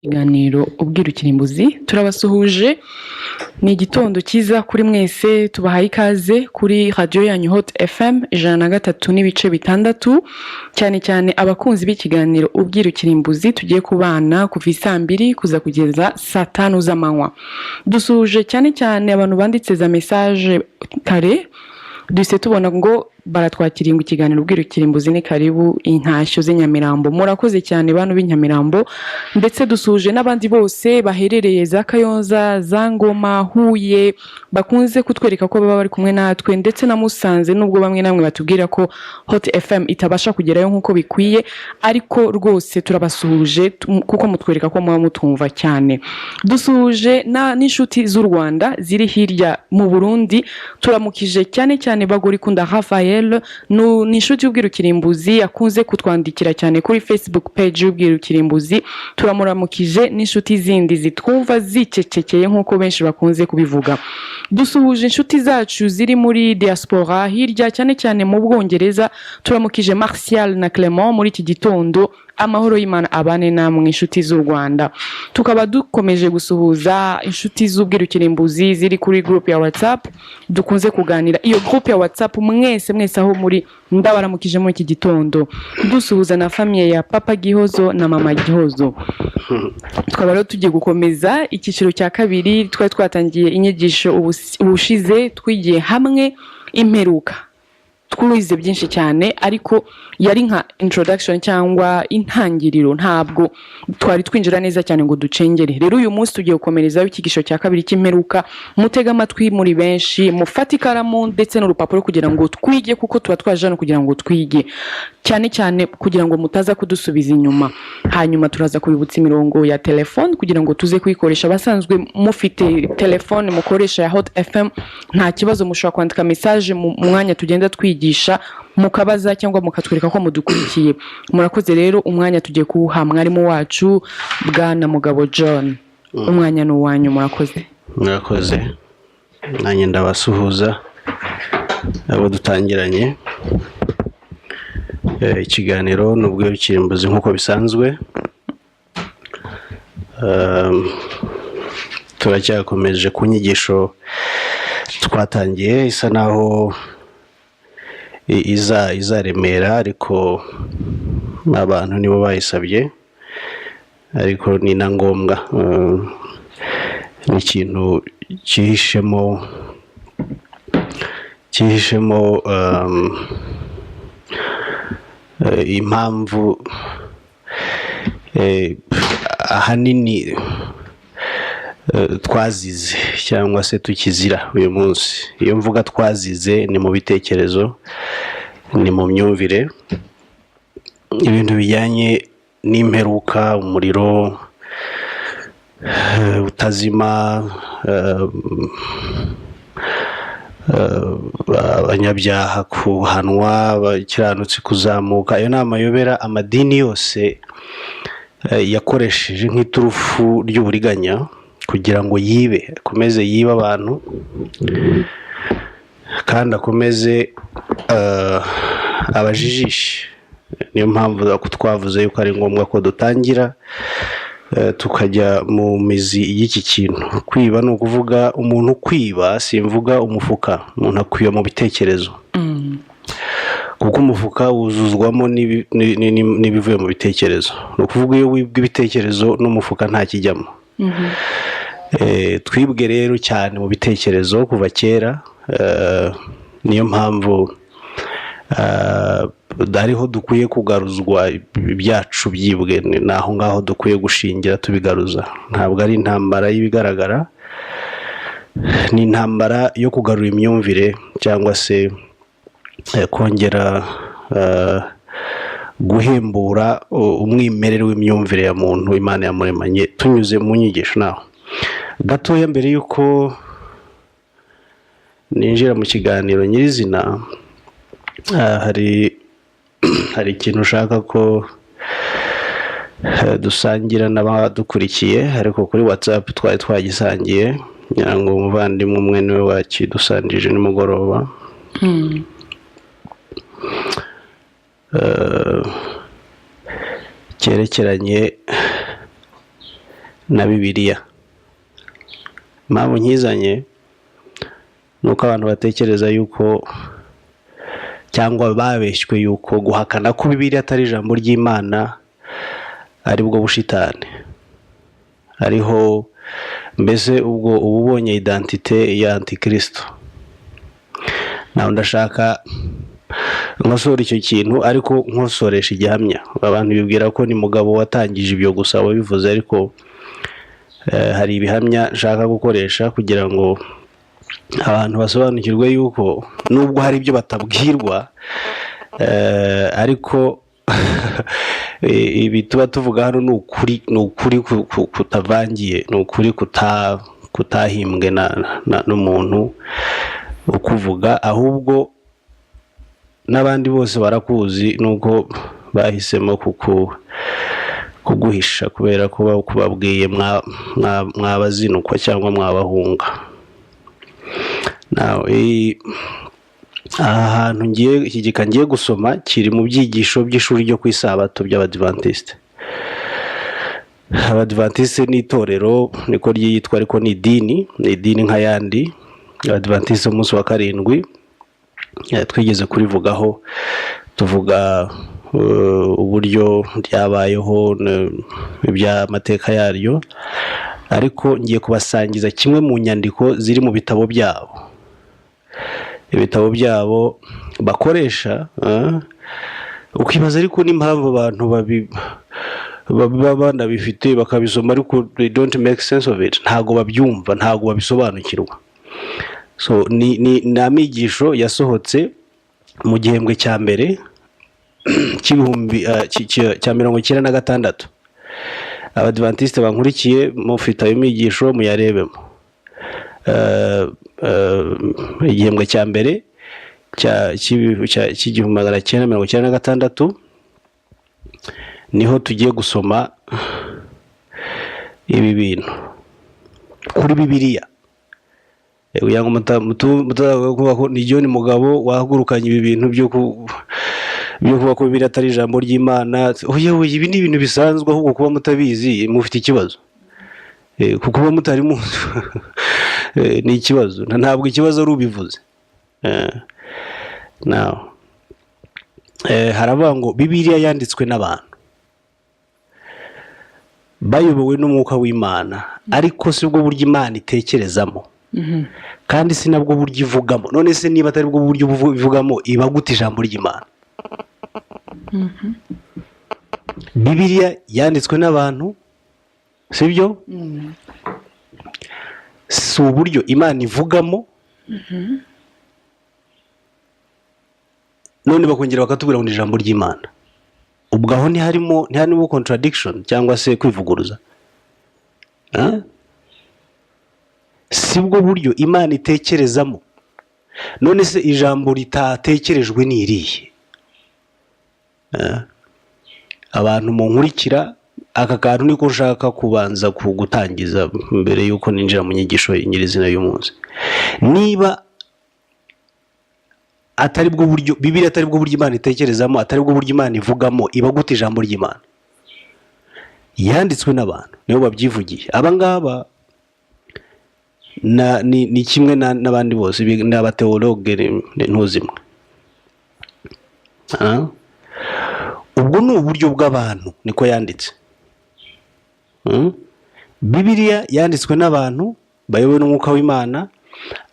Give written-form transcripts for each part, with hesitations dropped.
Ikiganiro ubwirukirimbuzi turabasuhuje ni igitondo cyiza kuri mwese tubahaye ikaze kuri radio yanyu Hot FM 103 n'ibice bitandatu cyane cyane abakunzi b'ikiganiro ubwirukirimbuzi tugiye kubana kuva isaa 2 kuza kugeza saa 5 z'amanywa. Dusuhuje cyane cyane abantu banditse za message kare duse tubona ngo baratwakiriye ngo ikiganiro ubwirukirimbuzi ni karibu intashyo z'inyamirambo. Murakoze cyane bantu b'inyamirambo ndetse dusuje n'abandi bose baherereye za Kayonza, za Ngoma, Huye bakunze kutwereka ko baba bari kumwe natwe ndetse na Musanze nubwo bamwe namwe batubwira ko Hot FM itabasha kugerayo nkuko bikwiye ariko rwose turabasuhuje kuko mutwereka ko muba mutumva cyane. Dusuje n'inshuti z'u Rwanda ziri hirya mu Burundi turamukije cyane cyane bagori kunda Rafael ni inshuti y'ubwirukirimbuzi akunze kutwandikira cyane kuri Facebook page y'ubwirukirimbuzi. Turamuramukije n'inshuti zindi zitwumva zicecekeye nkuko benshi bakunze kubivuga. Dusuhuje inshuti zacu ziri muri diaspora hirya cyane cyane mu Bwongereza. Turamukije Martial na Clement muri iki gitondo. Amahoro y'Imana abane namwe inshuti z'u Rwanda. Tukaba dukomeje gusuhuza inshuti z'ubwirukirimbuzi ziri kuri group ya WhatsApp dukunze kuganira. Iyo group ya WhatsApp mwese aho muri ndabaramukije muri iki gitondo. Dusuhuza na famille ya Papa Gihozo na Mama Gihozo. Tukaba rero tugiye gukomeza ikiciro cya kabiri twatangiye inyigisho ubushize twigiye hamwe imperuka. Twize byinshi cyane ariko yari nka introduction cyangwa intangiriro ntabwo twari twinjira neza cyane ngo ducengere. Rero uyu munsi tugiye gukomereza ikigisho cya kabiri cy'imperuka. Mutega amatwi muri benshi mufata ikaramu ndetse n'urupapuro kugira ngo twige kuko tuba twajana kugira ngo twige cyane kugira ngo mutaza kudusubiza inyuma. Hanyuma turaza kubibutsa imirongo ya telefone kugira ngo tuze kuyikoresha. Basanzwe mufite telefone mukoresha ya Hot FM nta kibazo mushobora kwandika message mu mwanya tugenda twigisha mukabaza cyangwa mukatwereka ko mudukurikiye. Murakoze rero umwanya tugiye kuwuha mwarimu wacu Bwana Mugabo John. Umwanya ni uwanyu. Murakoze. Nanjye ndabasuhuza abo dutangiranye ikiganiro n'ubwirukirimbuzi nkuko bisanzwe. Turacyakomeje ku nyigisho twatangiye isa naho izaremera ariko abantu nibo bayisabye ariko ni na ngombwa. Ni ikintu cyihishemo impamvu ahanini twazize cyangwa se tukizira uyu munsi. Iyo mvuga twazize ni mu bitekerezo, ni mu myumvire, ibintu bijyanye n'imperuka, umuriro utazima, abanyabyaha kuhanwa, abakiranutsi kuzamuka. Ayo ni amayobera amadini yose yakoresheje nk'iturufu ry'uburiganya kugira ngo akomeze yibe abantu kandi akomeze abajijishe. Niyo mpamvu twavuze yuko ari ngombwa ko dutangira tukajya mu mizi y'iki kintu. Kwiba ni ukuvuga umuntu kwiba, simvuga umufuka. Umuntu akwiba mu bitekerezo kuko umufuka wuzuzwamo n'ibivuye mu bitekerezo. Ni ukuvuga iyo wibwe ibitekerezo n'umufuka nta kijyamo. Twibwe rero cyane mu bitekerezo kuva kera. Niyo mpamvu hariho dukwiye kugaruzwa ibyacu byibwe. Naho ngaho dukwiye gushingira tubigaruza. Ntabwo ari intambara y'ibigaragara, ni intambara yo kugarura imyumvire cyangwa se kongera guhembura umwimerere w'imyumvire ya muntu Imana yamuremanye tunyuze mu nyigisho. Naho gatoya mbere yuko ninjira mu kiganiro nyirizina, hari ikintu ushaka ko dusangira n'abadukurikiye ariko kuri WhatsApp twari twagisangiye ngira ngo umuvandimwe umwe niwe wakidusangije nimugoroba. cyerekeranye na Bibiliya. Impamvu nkizanye nuko abantu batekereza yuko cyangwa babeshywe yuko guhakana ko Bibiliya atari ijambo ry'Imana ari bwo bushitani. Hariho mbese ubwo uba ubonye identite ya Antikristo. Nawe ndashaka nkosora icyo kintu ariko nkosoresha igihamya. Abantu bibwira ko ni mugabo watangije ibyo gusa wabivuze, ariko hari ibihamya nshaka gukoresha kugira ngo abantu basobanukirwe yuko nubwo hari ibyo batabwirwa, ariko ibi tuba tuvuga hano ni ukuri kutavangiye, ni ukuri kutahimbwe n'umuntu ukuvuga, ahubwo n'abandi bose barakuzi nuko bahisemo kuguhisha kubera ko kubabwiye mwabazinukwa cyangwa mwabahunga. aha hantu iki gika ngiye gusoma kiri mu byigisho by'ishuri ryo ku isabato by'Abadiventiste. Abadiventiste ni itorero niko ryitwa, ariko ni idini nk'ayandi. Abadiventiste umunsi wa karindwi twigeze kurivugaho, tuvuga uburyo ryabayeho iby'amateka yaryo, ariko ngiye kubasangiza kimwe mu nyandiko ziri mu bitabo byabo. Ibitabo byabo bakoresha, ukibaza ariko n'impamvu abantu baba banabifite bakabisoma ariko they don't make sense of it, ntago babyumva, ntago babisobanukirwa. So ni amigisho yasohotse mu gihembwe cya mbere cy'ibihumbi cya 1996. Abadiventiste bankurikiye mufite ayo migisho muyarebemo. Igihembwe cya mbere cy'igihumbi 1996 niho tugiye gusoma ibi bintu kuri Bibiliya. Kugira ngo mutavuga ko ni John Mugabo wahagurukanye ibi bintu byo kuba ko Bibiliya atari ijambo ry'Imana. Oya, ibi ni ibintu bisanzwe, ahubwo kuba mutabizi mufite ikibazo. Kuko kuba mutari mu ni ikibazo, ntabwo ikibazo ari ubivuze. Now haravuga ngo Bibiliya yanditswe n'abantu bayobowe n'umwuka w'Imana, ariko si bwo buryo Imana itekerezamo, kandi si nabwo buryo ivugamo. None se niba atari bwo buryo ivugamo, iba gute ijambo ry'Imana? Bibiliya yanditswe n'abantu, sibyo? Si uburyo Imana ivugamo. None bakongera bakatubwira ngo ni ijambo ry'Imana. Ubwo aho ntiharimo contradiction cyangwa se kwivuguruza. Si bwo buryo Imana itekerezamo. None se ijambo ritatekerejwe ni irihe? Abantu munkurikira, aka kantu niko nshaka kubanza gutangiza mbere yuko ninjira mu nyigisho nyirizina y'umunsi. Niba atari bwo buryo Bibiliya atari bwo buryo Imana itekerezamo, atari bwo buryo Imana ivugamo, iba gute ijambo ry'Imana? Yanditswe n'abantu, nibo babyivugiye. Aba ngaba ni kimwe n'abandi bose, ni abateologe ntuzimwe. Ubwo ni uburyo bw'abantu, niko yanditse. Bibiliya yanditswe n'abantu bayobowe n'umwuka w'Imana,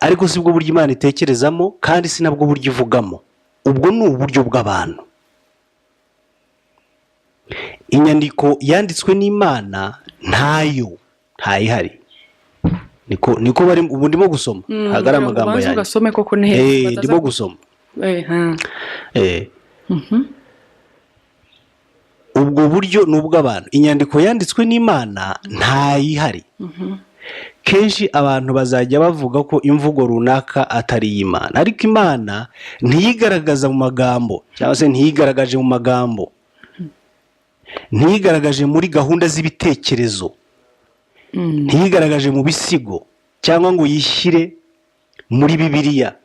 ariko si bwo buryo Imana itekerezamo, kandi si nabwo buryo ivugamo. Ubwo ni uburyo bw'abantu. Inyandiko yanditswe n'Imana ntayihari. Niko bari ubu ndimo gusoma. Hagara amagambo yanjye. Ugasome koko neheza. Ndimo gusoma. Ubwo buryo ni ubw'abantu. Inyandiko yanditswe n'Imana ntayihari. Kenshi abantu bazajya bavuga ko imvugo runaka atari iy'Imana, ariko Imana ntiyigaragaza mu magambo, cyangwa se ntiyigaragaje mu magambo, ntiyigaragaje muri gahunda z'ibitekerezo, ntiyigaragaje mu bisigo, cyangwa ngo yishyire muri Bibiliya,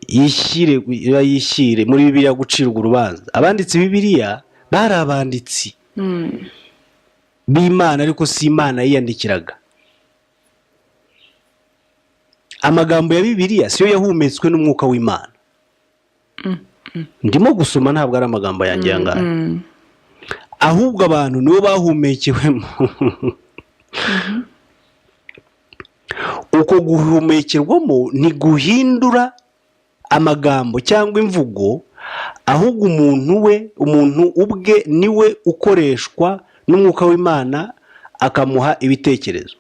yishyire muri Bibiliya gucirwa urubanza. Abanditsi Bibiliya bari abanditsi. b'Imana ariko si Imana yiyandikiraga. Amagambo ya Bibiliya siyo yahumetswe n'umwuka w'Imana. Ndimo gusoma ntabwo ari amagambo yanjye yangana, ahubwo abantu nibo bahumekewemo. Uko guhumekerwamo ni guhindura amagambo cyangwa imvugo, ahubwo umuntu ubwe niwe ukoreshwa n'umwuka w'Imana akamuha ibitekerezo.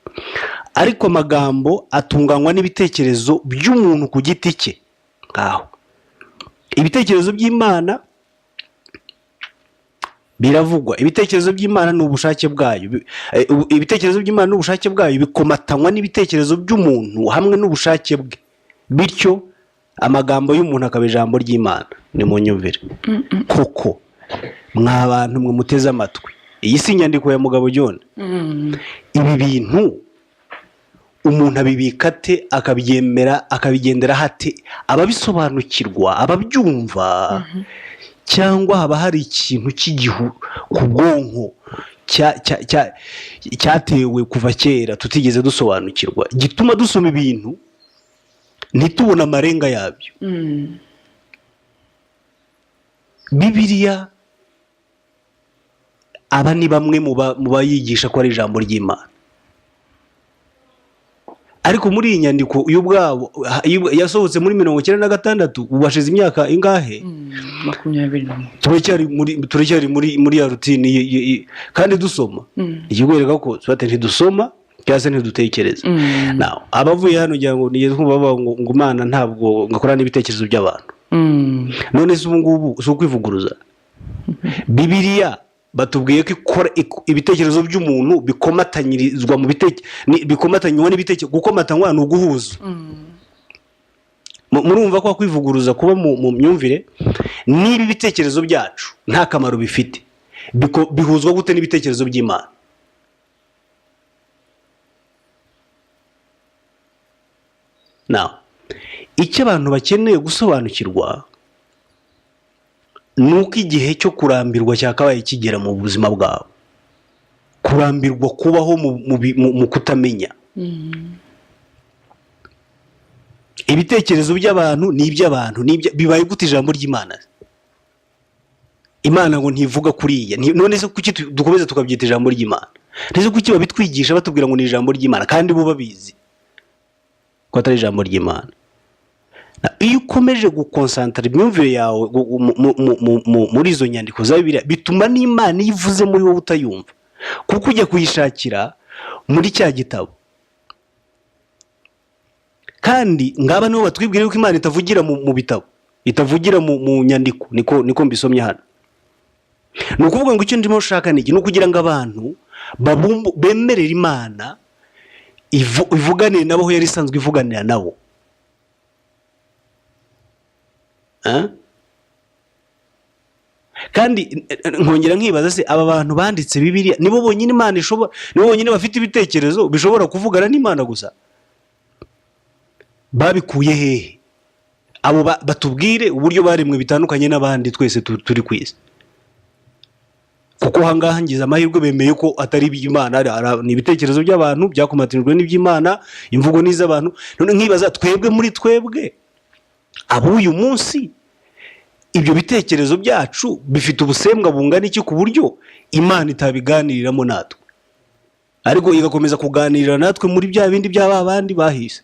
Ariko amagambo atunganywa n'ibitekerezo by'umuntu ku giti cye. Ngaho ibitekerezo by'Imana biravugwa. Ibitekerezo by'Imana n'ubushake bwayo, ibitekerezo by'Imana n'ubushake bwayo bikomatanywa n'ibitekerezo by'umuntu hamwe n'ubushake bwe, bityo amagambo y'umuntu akaba ijambo ry'Imana. Ni mu nyumvire koko mwa bantu mwe muteze amatwi, iyi si inyandiko ya Mugabo John. Ibi bintu umuntu abibika ate, akabyemera, akabigendera hate? Ababisobanukirwa, ababyumva, cyangwa haba hari ikintu cy'igihu ku bwonko cyatewe kuva kera tutigeze dusobanukirwa, gituma dusoma ibintu ntitubone amarenga yabyo. Bibiliya aba ni bamwe mu bayigisha ko ari ijambo ry'Imana, ariko muri iyi nyandiko y'ubwabo yasohotse muri 1996, ubashize imyaka ingahe? 20. Turacyari muri ya rutini kandi dusoma. Ikigwereka ko twate ntidusoma cyase ntidutekereza. Now abavuye hano ngira ngo nigeze kumva bavuga ngo Imana ntabwo ngakorana n'ibitekerezo by'abantu. None se ubu ngubu so kwivuguruza? Bibiliya batubwiye ko ikora ibitekerezo by'umuntu bikomatanyirizwa mu bikomatanywa n'ibitekerezo. Gukomatanywa ni uguhuza. Murumva ko kwivuguruza kuba mu myumvire niba ibitekerezo byacu nta kamaro bifite, bihuzwa gute n'ibitekerezo by'Imana? Now icyo abantu bakeneye gusobanukirwa nuko igihe cyo kurambirwa cyakabaye kigera mu buzima bwabo. Kurambirwa kubaho mu kutamenya. Ibitekerezo by'abantu ni iby'abantu, bibaye gute ijambo ry'Imana? Imana ngo ntivuga kuriya. None se kuki dukomeza tukabyita ijambo ry'Imana? Nese kuki babitwigisha batubwira ngo ni ijambo ry'Imana kandi bo babizi ko atari ijambo ry'Imana? Iyo ukomeje gukonsantra imyumvire yawe muri izo nyandiko za Bibiliya, bituma n'Imana ivuze muri wowe utayumva, kuko ujya kuyishakira muri cya gitabo. Kandi ngaba nibo batwibwira ko Imana itavugira mu bitabo, itavugira mu nyandiko. Niko mbisomye hano. Ni ukuvuga ngo icyo ndimo ushaka ni ukugira ngo abantu bemerere Imana ivuganire nabo aho yari isanzwe ivuganira nabo. Kandi nkongera nkibaza se aba bantu banditse Bibiliya nibo bonyine Imana ishobora, nibo bonyine bafite ibitekerezo bishobora kuvugana n'Imana gusa? Babikuye hehe? Abo batubwire uburyo baremwe bitandukanye n'abandi twese turi ku isi. Kuko hangaha ngize amahirwe bemeye ko atari iby'Imana, ni ibitekerezo by'abantu byakomatinijwe n'iby'Imana, imvugo n'iz'abantu. None nkibaza twebwe muri twebwe abuyu munsi ibyo bitekerezo byacu bifite ubusembwa bungana iki ku buryo Imana itabiganiriramo natwe, ariko igakomeza kuganirira natwe muri bya bindi by'aba bandi bahise?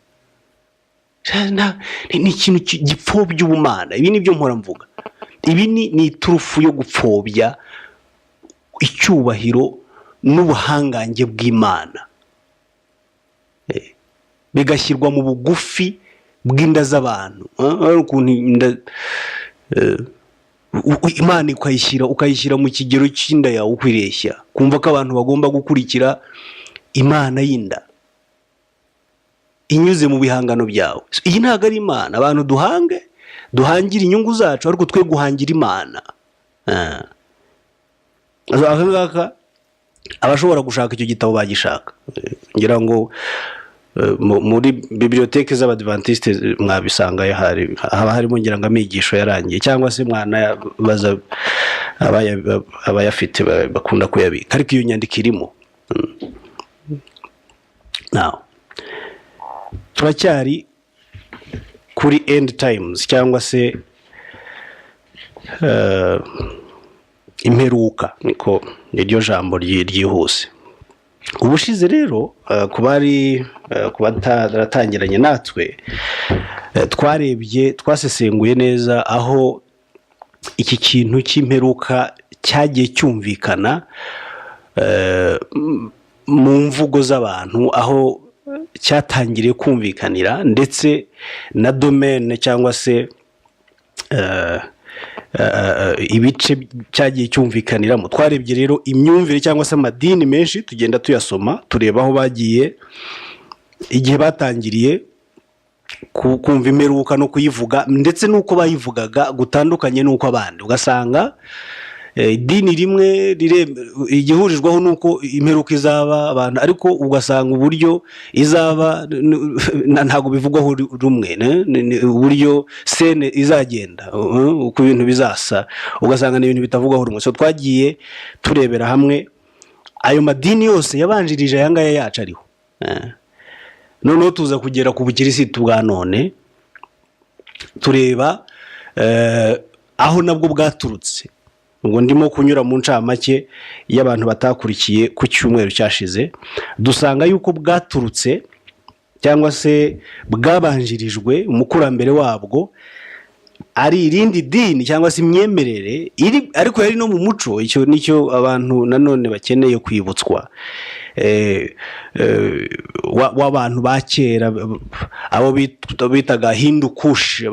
Ni ikintu gipfobya ubumana. Ibi nibyo mpora mvuga. Ibi ni iturufu yo gupfobya icyubahiro n'ubuhangange bw'Imana, bigashyirwa mu bugufi bw'inda z'abantu. Imana ukayishyira mu kigero cy'inda yawe ukwireshya, kumva ko abantu bagomba gukurikira Imana y'inda inyuze mu bihangano byawe. Iyi ntabwo ari Imana. Abantu duhangira inyungu zacu, ariko twe guhangira Imana. Akangaka abashobora gushaka icyo gitabo bagishaka. Ngira ngo muri biblioteke z'Abadventiste mwabisanga haba harimo ngira ngo amigisho yarangiye, cyangwa se mwana baza abayafite bakunda kuyabika, ariko iyo nyandiko irimo. now turacyari kuri end times cyangwa se imperuka, niko niryo jambo ryihuse. Ubushize rero ku bataratangiranye natwe, twasesenguye neza aho iki kintu cy'imperuka cyagiye cyumvikana mu mvugo z'abantu, aho cyatangiriye kumvikanira, ndetse na domaine cyangwa se ibice cyagiye cyumvikaniramo. Twarebye rero imyumvire cyangwa se amadini menshi, tugenda tuyasoma tureba aho bagiye, igihe batangiriye kumva imperuka no kuyivuga, ndetse n'uko bayivugaga gutandukanye n'uko abandi. Ugasanga idini rimwe igihurijweho n'uko imperuka izaba abantu, ariko ugasanga uburyo izaba ntabwo bivugwaho rumwe, uburyo sene izagenda, uko ibintu bizasa, ugasanga ni ibintu bitavugwaho rumwe. So twagiye turebera hamwe ayo madini yose yabanjirije aya ngaya yacu ariho, noneho tuza kugera ku bukirisitu bwa none, tureba aho nabwo bwaturutse. Ubwo ndimo kunyura mu ncamake y'abantu batakurikiye ku cyumweru cyashize. Dusanga yuko bwaturutse cyangwa se bwabanjirijwe, umukurambere wabwo ari irindi dini cyangwa se imyemerere ariko yari no mu muco. Icyo nicyo abantu nanone bakeneye kwibutswa, w'abantu ba kera, abo bitaga Hindu Kush,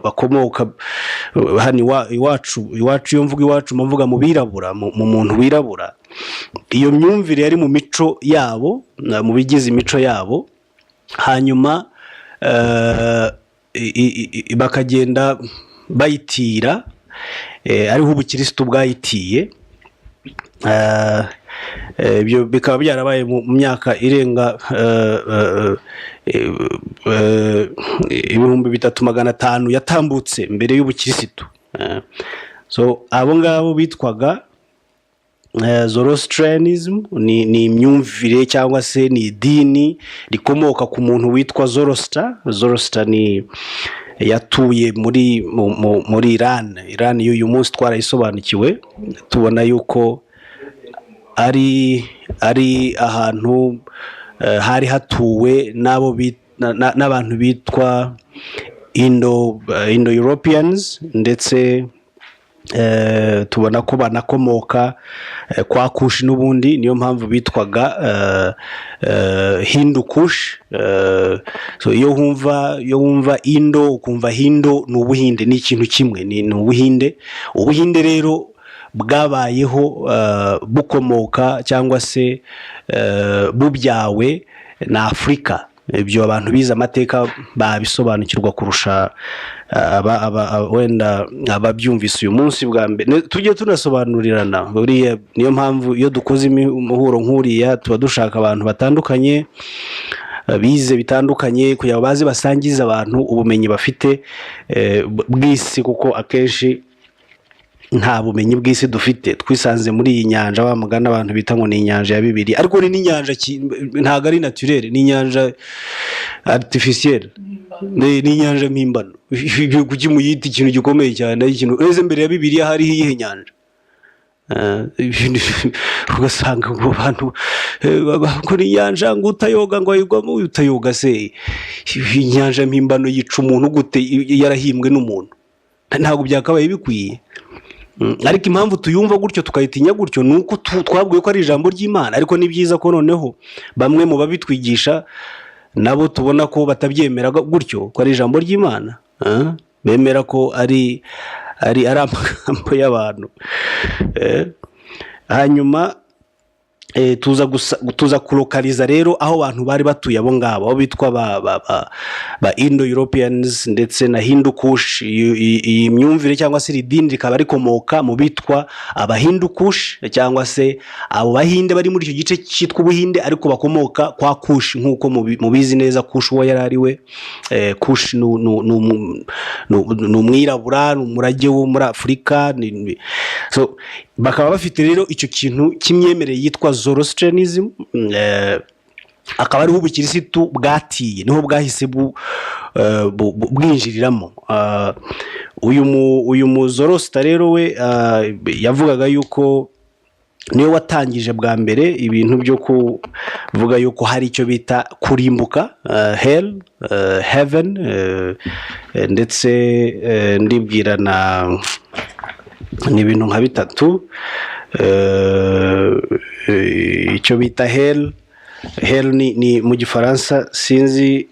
bakomoka hano iwacu. Iyo mvuga iwacu mvuga mu birabura, mu muntu wirabura. Iyo myumvire yari mu mico yabo, mu bigize imico yabo, hanyuma bakagenda bayitira, ariho ubukirisitu bwayitiye. Ibyo bikaba byarabaye mu myaka irenga 3500 yatambutse mbere y'ubukirisitu. So abo ngabo bitwaga Zoroastrianism, ni imyumvire cyangwa se ni idini rikomoka ku muntu witwa Zoroaster. Zoroaster ni yatuye muri Iran y'uyu munsi. Twarayisobanukiwe, tubona yuko ari ahantu hari hatuwe n'abantu bitwa Indo-Europeans, ndetse tubona ko banakomoka kwa Kush n'ubundi, niyo mpamvu bitwaga Hindu Kush. So iyo wumva Indo ukumva Hindu, ni Ubuhinde, ni ikintu kimwe, ni Ubuhinde. Ubuhinde rero bwabayeho bukomoka cyangwa se bubyawe na Afurika. Ibyo abantu bize amateka babisobanukirwa kurusha wenda ababyumvise uyu munsi bwa mbere. Tujye tunasobanurirana, buriya niyo mpamvu iyo dukoze umuhuro nk'uriya tuba dushaka abantu batandukanye, bize bitandukanye, kugira ngo baze basangize abantu ubumenyi bafite bw'isi, kuko akenshi nta bumenyi bw'isi dufite. Twisanze muri iyi nyanja, wa mugana abantu bita ngo ni inyanja ya Bibiliya, ariko ni n'inyanja ntago ari naturelle, ni inyanja artificielle, ni inyanja mpimbano. Kuki muyita ikintu gikomeye cyane, ikintu eze mbere ya Bibiliya hari iyihe nyanja? Ugasanga ngo abantu bakora inyanja ngo utayoga ngo ayigwamo, utayoga se inyanja mpimbano yica umuntu gute yarahimbwe n'umuntu? Ntabwo byakabaye bikwiye. Ariko impamvu tuyumva gutyo tukayitinya gutyo nuko twabwiye ko ari ijambo ry'Imana. Ariko ni byiza ko noneho bamwe mu babitwigisha nabo tubona ko batabyemera gutyo ko ari ijambo ry'Imana, bemera ko ari amagambo y'abantu. Hanyuma tuza kulokaliza rero aho abantu bari batuye, abo ngabo aho bitwa ba Indo-Europeans ndetse na Hindu Kush. Iyi myumvire cyangwa se idini rikaba rikomoka mu bitwa aba Hindu Kush, cyangwa se abo bahinde bari muri icyo gice cyitwa Ubuhinde ariko bakomoka kwa Kush, nk'uko mubizi neza. Kush uwo yari ari we, Kush ni umwirabura, ni umurage wo muri Afurika. So bakaba bafite rero icyo kintu cy'imyemerere yitwa Zoroastrianism, akaba ariho ubukirisitu bwatiye, niho bwahise bwinjiriramo. Uyu muzorosita rero we yavugaga yuko niwe watangije bwa mbere ibintu byo kuvuga yuko hari icyo bita kurimbuka, hell, heaven, ndetse ndibwira ni ibintu nka bitatu, icyo bita hell ni mu gifaransa sinzi,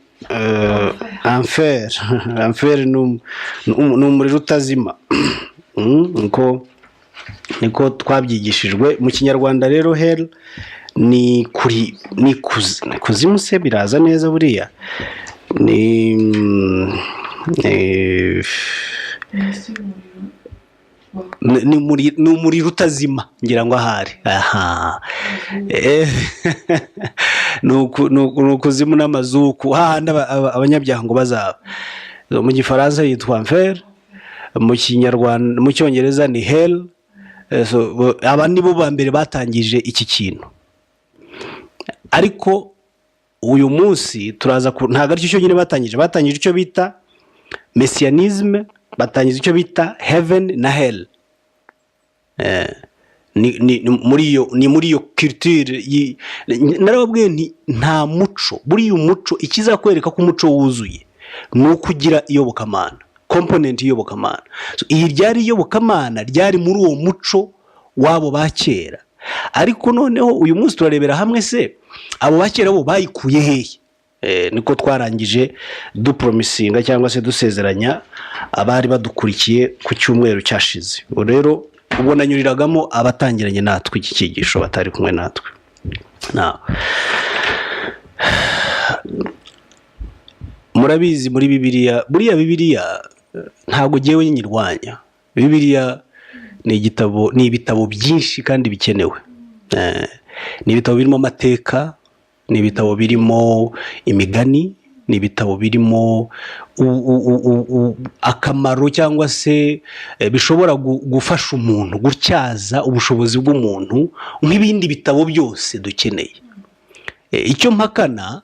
enfer ni umuriro utazima, niko twabyigishijwe. Mu kinyarwanda rero hell ni kuzimu, se biraza neza buriya, ni umuriro utazima ngira ngo ahari, ni ukuzimu n'amazuku, hahandi abanyabyaha ngo bazaba. Mu gifaransa yitwa enfer, mu kinyarwanda, mu cyongereza ni hell. Aba nibo ba mbere batangije iki kintu, ariko uyu munsi turaza ntabwo aricyo cyonyine batangije icyo bita messianisme, batangije icyo bita heaven na hell. Ni muri iyo culture. Narababwiye nti nta muco, buriya umuco, ikizakwereka ko umuco wuzuye ni uko ugira iyobokamana, component y'iyobokamana. Iyi ryari iyobokamana, ryari muri uwo muco wabo ba kera, ariko noneho uyu munsi turarebera hamwe se abo ba kera bo bayikuye hehe. Niko twarangije dupromisinga cyangwa se dusezeranya abari badukurikiye ku cyumweru cyashize. Rero ubwo nanyuriragamo abatangiranye natwe iki cyigisho batari kumwe natwe. Murabizi muri Bibiliya, buriya Bibiliya ntabwo ngewe nyirwanya. Bibiliya ni ibitabo byinshi kandi bikenewe. Ni ibitabo birimo amateka, ni ibitabo birimo imigani, ni ibitabo birimo akamaro cyangwa se bishobora gufasha umuntu gutyaza ubushobozi bw'umuntu nk'ibindi bitabo byose dukeneye. Icyo mpakana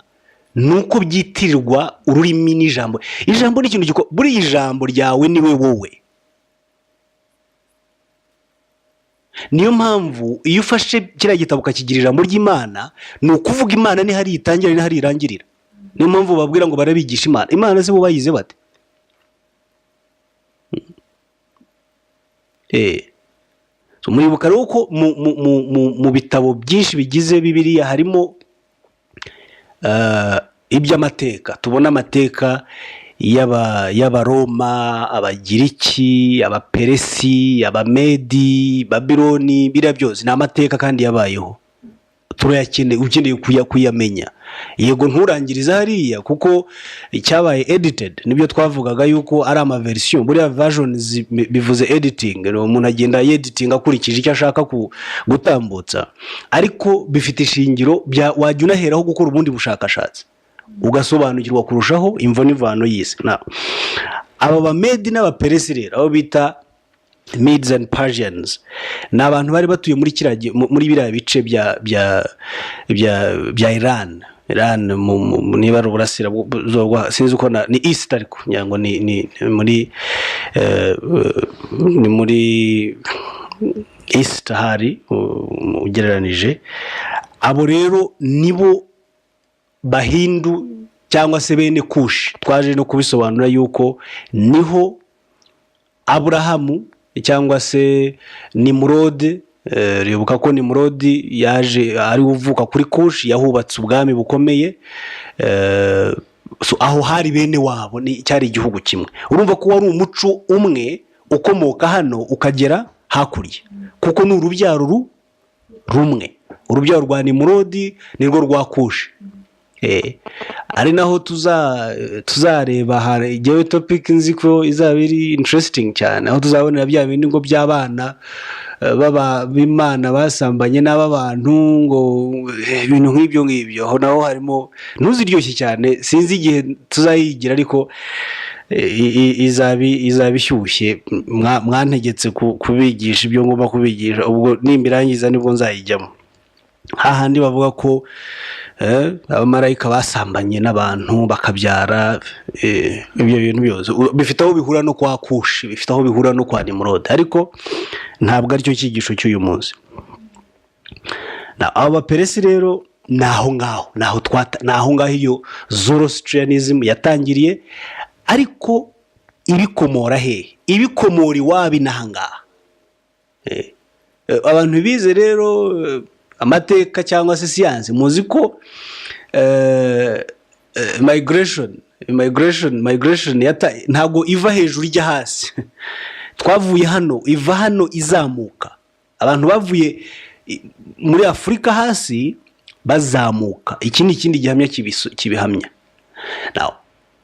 ni uko byitirirwa ururimi n'ijambo. Ijambo ni ikintu buriya ijambo ryawe niwe wowe. Niyo mpamvu iyo ufashe kiriya gitabo ukakigira ijambo ry'Imana, ni ukuvuga Imana ni hari itangira ni hari irangirira. Niyo mpamvu babwira ngo barabigisha Imana. Imana se bo bayize bate? Muribuka rero ko mu bitabo byinshi bigize Bibiliya harimo iby'amateka. Tubona amateka y'Abaroma, Abagiriki, Abaperesi, Abamedi, Babiloni, biriya byose ni amateka kandi yabayeho. Turayakeneye, ukeneye kuyamenya. Yego nturangiriza hariya kuko icyabaye edited, nibyo twavugaga yuko ari ama version. Buriya versions bivuze editing, umuntu agenda editing akurikije icyo ashaka gutambutsa, ariko bifite ishingiro wajya unaheraho gukora ubundi bushakashatsi ugasobanukirwa kurushaho imvo n'ivano y'isi. Aba Bamedi n'Abaperesi rero, abo bita Medes and Persians, ni abantu bari batuye muri biriya bice bya Iran niba ari uburasirazuba, sinzi uko ni East, ariko nyango ni muri East hari ugereranije. Abo rero nibo Bahindu cyangwa se bene Kushi. Twaje no kubisobanura yuko niho Aburahamu cyangwa se Nimurode, ribuka ko Nimurode yaje ari uvuka kuri Kushi, yahubatse ubwami bukomeye. Aho hari bene wabo, cyari igihugu kimwe. Urumva ko wari umuco umwe ukomoka hano ukagera hakurya, kuko ni urubyaro rumwe. Urubyaro rwa Nimurode nirwo rwa Kushi. Ari naho tuzareba hari igihe topic nzi ko izaba iri interesting cyane, aho tuzabonera bya bindi ngo by'abana b'Imana basambanye n'abantu, ngo ibintu nk'ibyo aho naho harimo ntuziryoshye cyane. Sinzi igihe tuzayigira, ariko izaba ishyushye. Mwantegetse kubigisha ibyo ngomba kubigisha, ubwo nimbirangiza nibwo nzayijyamo. Hahandi bavuga ko abamarayika basambanye n'abantu bakabyara, ibyo bintu byose bifite aho bihura no kwa Kushi, bifite aho bihura no kwa Nimrod, ariko ntabwo aricyo cyigisho cy'uyu munsi. Aba baperesi rero naho ngaho iyo Zoroastrianism yatangiriye, ariko ibikomora hehe? Ibikomora iwabi n'ahangaha. Abantu bize rero amateka cyangwa se siyansi, muzi ko migration ntabwo iva hejuru ijya hasi. Twavuye hano, iva hano izamuka. Abantu bavuye muri Afurika hasi bazamuka. Iki ni ikindi gihamya kibihamya.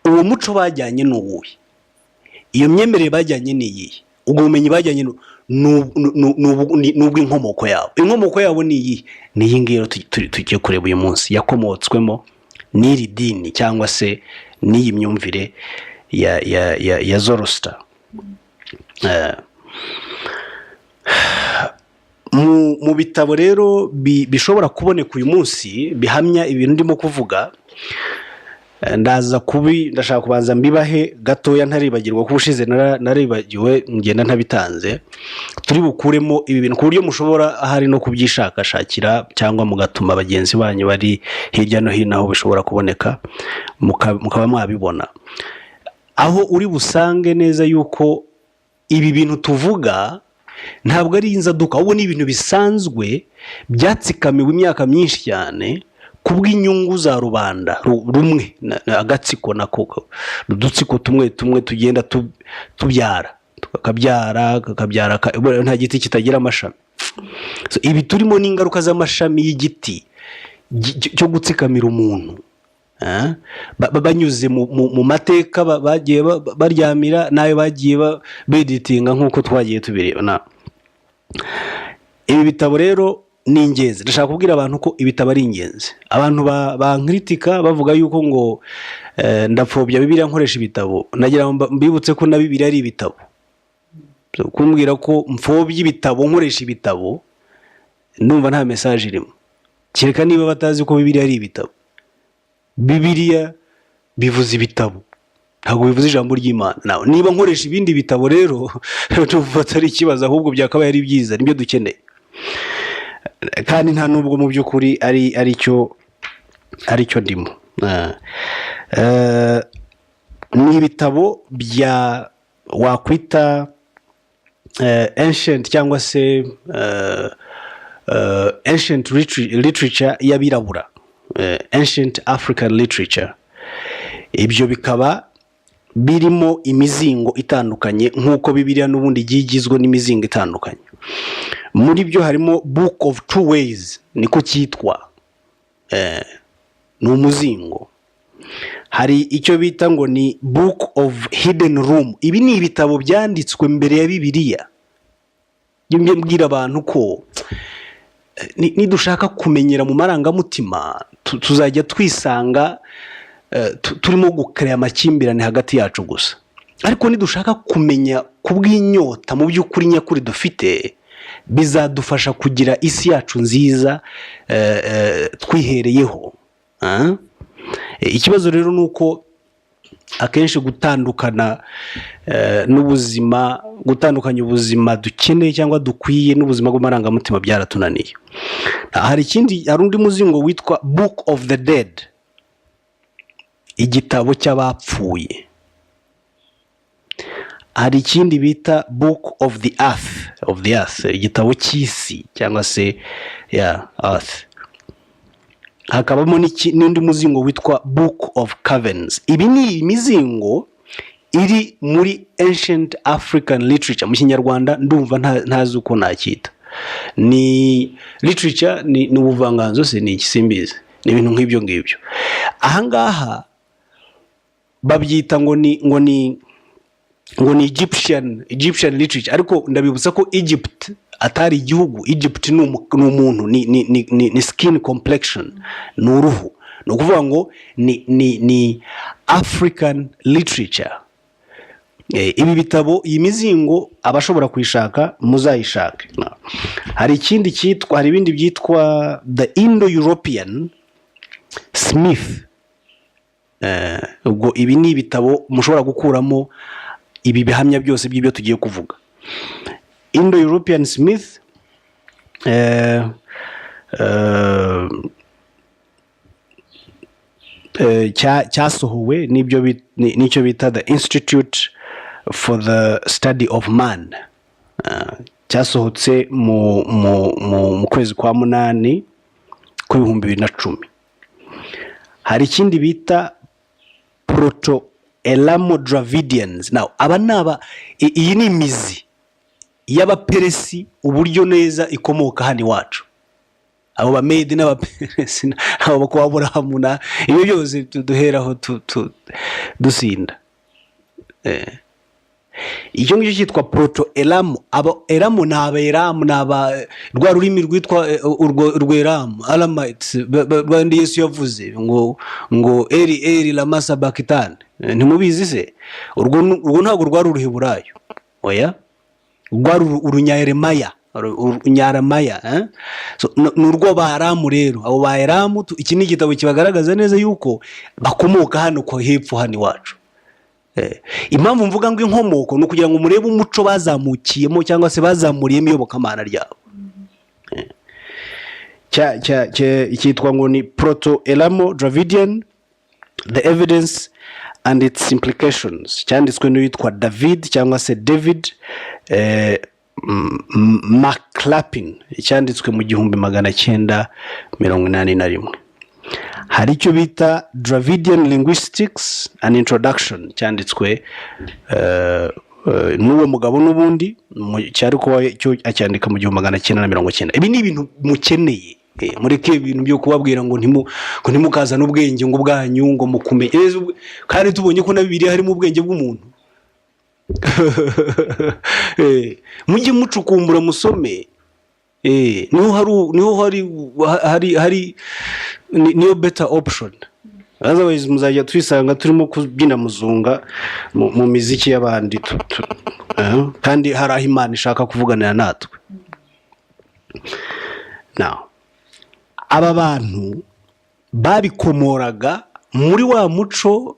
Uwo muco bajyanye n'uwuhe? Iyo myemerere bajyanye n'iyihe? Ubwo bumenyi bajyanye n'ubw'inkomoko yabo. Inkomoko yabo ni iyi, ni iyi ngiyo tugiye kureba uyu munsi, yakomotswemo n'iri dini cyangwa se n'iyi myumvire ya Zoroaster. Mu bitabo rero bishobora kuboneka uyu munsi bihamya ibintu ndimo kuvuga, ndashaka kubanza mbibahe gatoya ntaribagirwa ko ubushize naribagiwe ngenda ntabitanze. Turi bukuremo ibi bintu ku buryo mushobora ahari no kubyishakashakira, cyangwa mugatuma bagenzi banyu bari hirya no hino aho bishobora kuboneka mukaba mwabibona, aho uri busange neza yuko ibi bintu tuvuga ntabwo ari inzaduka, ahubwo ni ibintu bisanzwe byatsikamiwe imyaka myinshi cyane kubw'inyungu za rubanda rumwe, agatsiko nako, udutsiko tumwe tugenda tubyara, kakabyara nta giti kitagira amashami. Ibi turimo n'ingaruka z'amashami y'igiti cyo gutsikamira umuntu, banyuze mu mateka bagiye baryamira n'ayo bagiye beditinga nk'uko twagiye tubireba. Ibi bitabo rero ni ingenzi. Ndashaka kubwira abantu ko ibitabo ari ingenzi. Abantu bankritika bavuga yuko ngo ndapfobya Bibiliya nkoresha ibitabo, nagira ngo mbibutse ko na Bibiliya ari ibitabo. Kumbwira ko mfobya ibitabo nkoresha ibitabo, ndumva nta message irimo, kereka niba batazi ko Bibiliya ari ibitabo. Bibiliya bivuze ibitabo, ntabwo bivuze ijambo ry'Imana. Niba nkoresha ibindi bitabo rero tuvuga atari ikibazo, ahubwo byakabaye ari byiza, nibyo dukeneye. Kandi nta nubwo mu by'ukuri aricyo ndimo. Ni ibitabo bya wakwita ancient cyangwa se ancient literature y'abirabura, ancient African literature. Ibyo bikaba birimo imizingo itandukanye nk'uko Bibiliya n'ubundi igizwe n'imizingo itandukanye. Muri byo harimo Book of Two Ways, niko cyitwa, ni umuzingo. Hari icyo bita ngo ni Book of Hidden Room. Ibi ni ibitabo byanditswe mbere ya Bibiliya. Mbwira abantu ko nidushaka kumenyera mu marangamutima tuzajya twisanga turimo gukrera amakimbirane hagati yacu gusa, ariko nidushaka kumenya kubw'inyota mu by'ukuri nyakuri dufite, bizadufasha kugira isi yacu nziza twihereyeho. Ikibazo rero ni uko akenshi gutandukanya ubuzima dukeneye cyangwa dukwiye n'ubuzima bw'amarangamutima byaratunaniye. Hari undi muzingo witwa Book of the Dead, igitabo cy'abapfuye. Hari ikindi bita Book of the Earth, igitabo cy'isi cyangwa se Earth. Hakabamo n'undi muzingo witwa Book of Caverns. Ibi ni imizingo iri muri ancient African literature. Mu Kinyarwanda ndumva ntazi uko nacyita. Ni literature, ni ubuvanganzo, se ni igisimbizi, ni ibintu nk'ibyo ngibyo. Ahangaha babyita ngo ni Egyptian literature, ariko ndabibutsa ko Egypt atari igihugu. Egypt ni umuntu, ni skin complexion, ni uruhu. Ni ukuvuga ngo ni African literature. Ibi bitabo, iyi mizingo, abashobora kuyishaka muzayishake. Hari ibindi byitwa the Indo-European Smith. Ubwo ibi ni ibitabo mushobora gukuramo ibi bihamya byose by'ibyo tugiye kuvuga. Indo-European Smith cyasohowe n'icyo bita the Institute for the Study of Man. Cyasohotse mu kwezi kwa munani kw'ibihumbi 2010. Hari ikindi bita Proto-Elamo-Dravidians. Now iyi ni imizi y'abaperesi uburyo neza ikomoka hano iwacu. Abo bamedi n'abaperesi abo bakwa Aburahamu na ibyo byose duheraho dusinda. Icyo ngicyo cyitwa Proto-Elamo. Elamo ni Aberamu, ni rwa rurimi rwitwa urweramu, Alamites, rwandi Yesu yavuze ngo eri lama sabakitani. Ntimubizi se? Urwo ntabwo rwari uruheburayo, oya, rwari urunyaremaya, unyaramaya. Ni urwo Baramu rero. Abo Baramu, iki ni igitabo kibagaragaza neza yuko bakomoka hano kwa hepfo hano iwacu. Impamvu mvuga ngo inkomoko ni ukugira ngo murebe umuco bazamukiyemo cyangwa se bazamuriyemo iyobokamana ryabo. Cyitwa ngo ni Proto-Elamo-Dravidian, The Evidence and Its Implications. Cyanditswe n'uwitwa David cyangwa se David McLapin. Cyanditswe mu 1981. Hari icyo bita Dravidian Linguistics and Introduction. Cyanditswe n'uwo mugabo n'ubundi cyari ko acyandika mu 1990. Ibi ni ibintu mukeneye. Mureke ibintu byo kubabwira ngo ntimukazana ubwenge ngo bwanyu ngo mukumenye, kandi tubonye ko na Bibiliya harimo ubwenge bw'umuntu. Mujye mucukumbura musome. Niho hari niyo better option. Otherwise muzajya twisanga turimo kubyina muzunga mu miziki y'abandi, kandi hari aho Imana ishaka kuvuganira natwe. Now aba bantu babikomoraga muri wa muco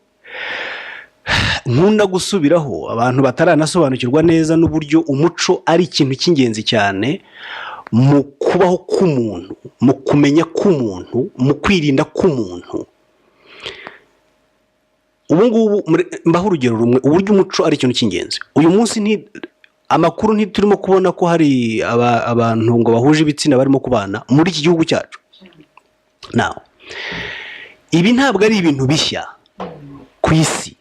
nkunda gusubiraho, abantu bataranasobanukirwa neza n'uburyo umuco ari ikintu cy'ingenzi cyane mu kubaho k'umuntu, mu kumenya k'umuntu, mu kwirinda k'umuntu. Ubu ngubu mbaho urugero rumwe uburyo umuco ari ikintu cy'ingenzi. Uyu munsi amakuru ntiturimo kubona ko hari abantu ngo bahuje ibitsina barimo kubana muri iki gihugu cyacu. Now ibi ntabwo ari ibintu bishya ku isi,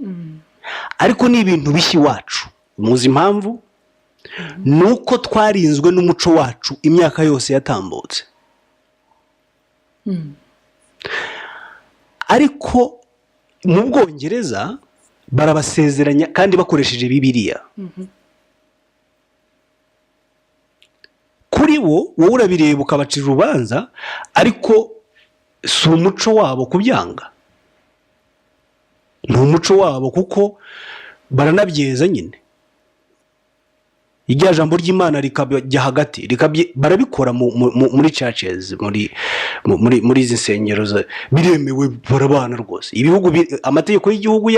ariko ni ibintu bishya iwacu. Muzi impamvu? Nuko twarinzwe n'umuco wacu imyaka yose yatambutse. Ariko mu Bwongereza barabasezeranya kandi bakoresheje Bibiliya. Kuri wowe urabireba ukabacira urubanza, ariko si umuco wabo kubyanga. Ni umuco wabo kuko baranabyeza nyine. Irya jambo ry'Imana rikajya hagati, barabikora muri churches, muri izi nsengero biremewe, barabana rwose. Ibihugu amategeko y'igihugu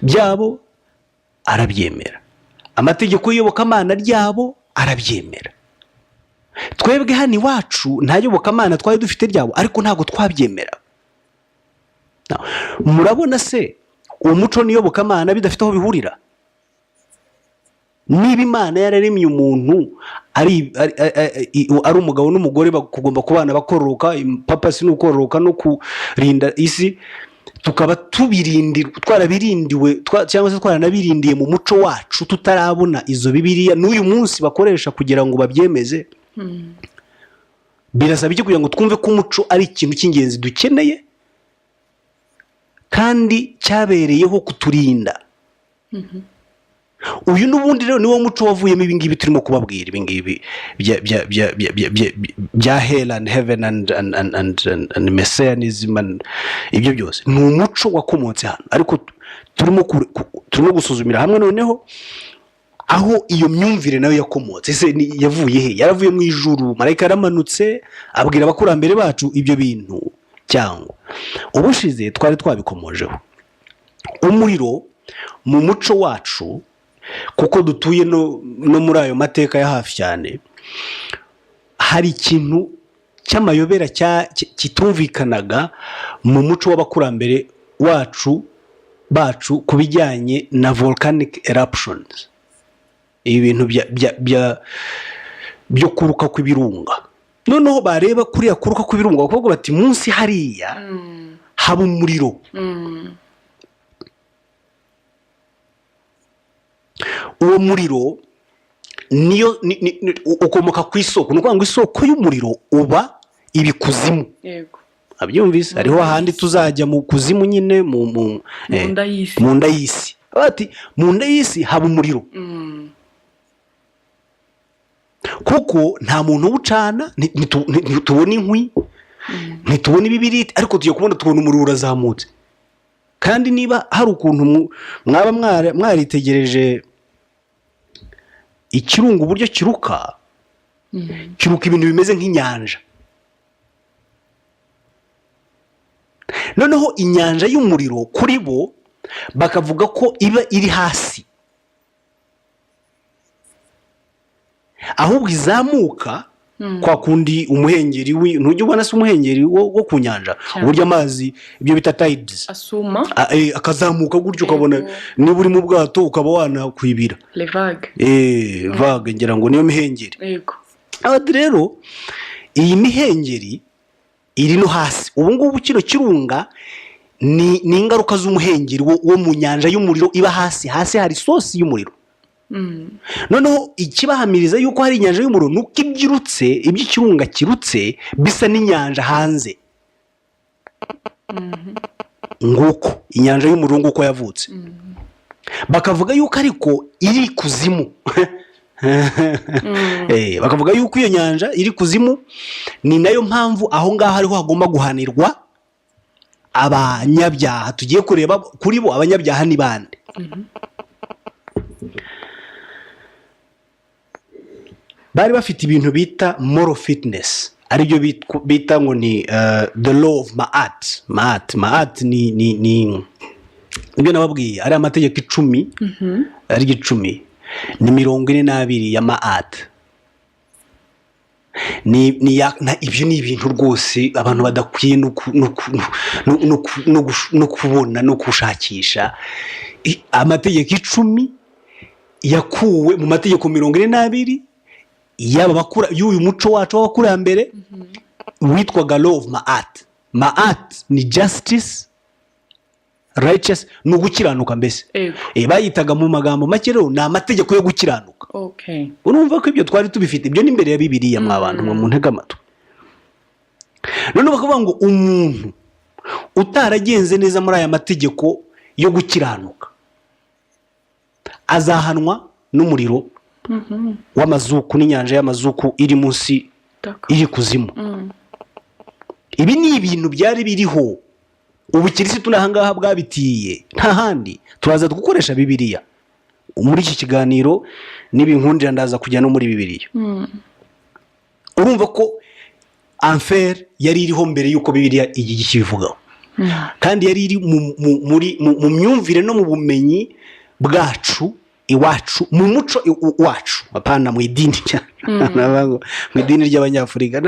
byabo arabyemera, amategeko y'iyobokamana ryabo arabyemera. Twebwe hano iwacu nta yobokamana twari dufite ryabo, ariko ntabwo twabyemera. Murabona se umuco n'iyobokamana bidafite aho bihurira? Niba Imana yararemye umuntu ari umugabo n'umugore bagomba kubana bakororoka, papa si n'ukororoka no kurinda isi, tukaba twarabirindiwe cyangwa se twaranabirindiye mu muco wacu tutarabona izo Bibiliya n'uyu munsi bakoresha kugira ngo babyemeze. Birasaba iki kugira ngo twumve ko umuco ari ikintu cy'ingenzi dukeneye kandi cyabereyeho kuturinda? Uyu n'ubundi rero niwo muco wavuyemo ibingibi turimo kubabwira, ibingibi bya hell and heaven and messianism, ibyo byose ni umuco wakomotse hano. Ariko turimo gusuzumira hamwe noneho aho iyo myumvire nayo yakomotse. Ese yavuye he? Yaravuye mu ijuru, marayika yaramanutse abwira abakurambere bacu ibyo bintu, cyangwa ubushize twari twabikomojeho umuriro mu muco wacu kuko dutuye no muri ayo mateka ya hafi cyane hari ikintu cy'amayobera kitumvikanaga mu muco w'abakurambere bacu ku bijyanye na volcanic eruptions ibintu byo kuruka kw'ibirunga noneho bareba kuriya kuruka kw'ibirunga bakavuga bati munsi hariya haba umuriro uwo muriro niyo ukomoka ku isoko ni ukuvuga ngo isoko y'umuriro uba ibikuzimu abyumvise hariho ahandi tuzajya mu kuzimu nyine mu nda y'isi bati mu nda y'isi haba umuriro kuko nta muntu uwucana ntitubona inkwi ntitubona ibibiriti ariko tugiye kubona tubona umuriro urazamutse kandi niba hari ukuntu mwaba mwaritegereje ikirunga uburyo kiruka ibintu bimeze nk'inyanja noneho inyanja y'umuriro kuri bo bakavuga ko iba iri hasi ahubwo izamuka kwa kundi umuhengeri ntujya ubona se umuhengeri wo ku nyanja uburyo amazi ibyo bita tides asuma akazamuka gutyo ukabona niba uri mu bwato ukaba wanakwibira vague ngira ngo niyo mihengeri rero iyi mihengeri iri no hasi ubu ngubu kino kirunga ni ingaruka z'umuhengeri wo mu nyanja y'umuriro iba hasi hari sosi y'umuriro noneho ikibahamiriza yuko hari inyanja y'umuriro nuko iby'ikirunga kirutse bisa n'inyanja hanze nguko inyanja y'umuriro nguko yavutse bakavuga yuko ariko iri kuzimu bakavuga yuko iyo nyanja iri kuzimu ni nayo mpamvu aho ngaho ariho hagomba guhanirwa abanyabyaha tugiye kureba kuri bo abanyabyaha ni bande bari bafite ibintu bita moral fitness aribyo bita ngo ni the law of Ma'at ni ibyo nababwiye ari amategeko 10 ari 10 ni 42 ya Ma'at ibyo ni ibintu rwose abantu badakwiye no kubona no gushakisha amategeko 10 yakuwe mu mategeko 42 y'uyu muco wacu w'abakurambere witwaga law of Ma'at ni justice righteous ni ugukiranuka mbese bayitaga mu magambo make rero ni amategeko yo gukiranuka urumva ko ibyo twari tubifite ibyo ni imbere ya Bibiliya mwabantu mu ntege amatwi none bakavuga ngo umuntu utaragenze neza muri aya mategeko yo gukiranuka azahanwa n'umuriro w'amazuku n'inyanja y'amazuku iri munsi iri kuzimu ibi ni ibintu byari biriho ubukirisitu n'ahangaha bwabitiye nta handi turaza gukoresha Bibiliya muri iki kiganiro n'ibinkundira ndaza kujya no muri Bibiliya urumva ko enfer yari iriho mbere y'uko Bibiliya ikibivugaho kandi yari iri mu myumvire no mu bumenyi bwacu iwacu mu muco wacu apana mu idini mu idini ry'abanyafurika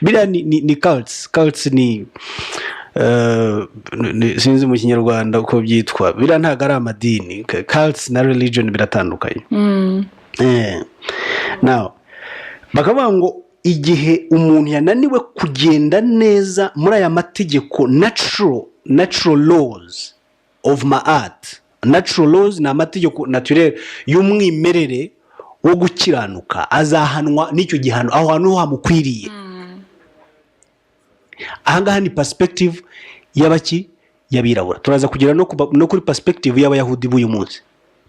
biriya ni cults ni sinzi mu kinyarwanda uko byitwa biriya ntabwo ari amadini cults na religion biratandukanye now bakavuga ngo igihe umuntu yananiwe kugenda neza muri aya mategeko natural laws of Ma'at. Natural laws ni amategeko naturel y'umwimerere wo gukiranuka azahanwa n'icyo gihano aho hantu hamukwiriye. Ahangaha ni perspective y'abaki y'abirabura. Turaza kugira no kuri perspective y'abayahudi b'uyu munsi.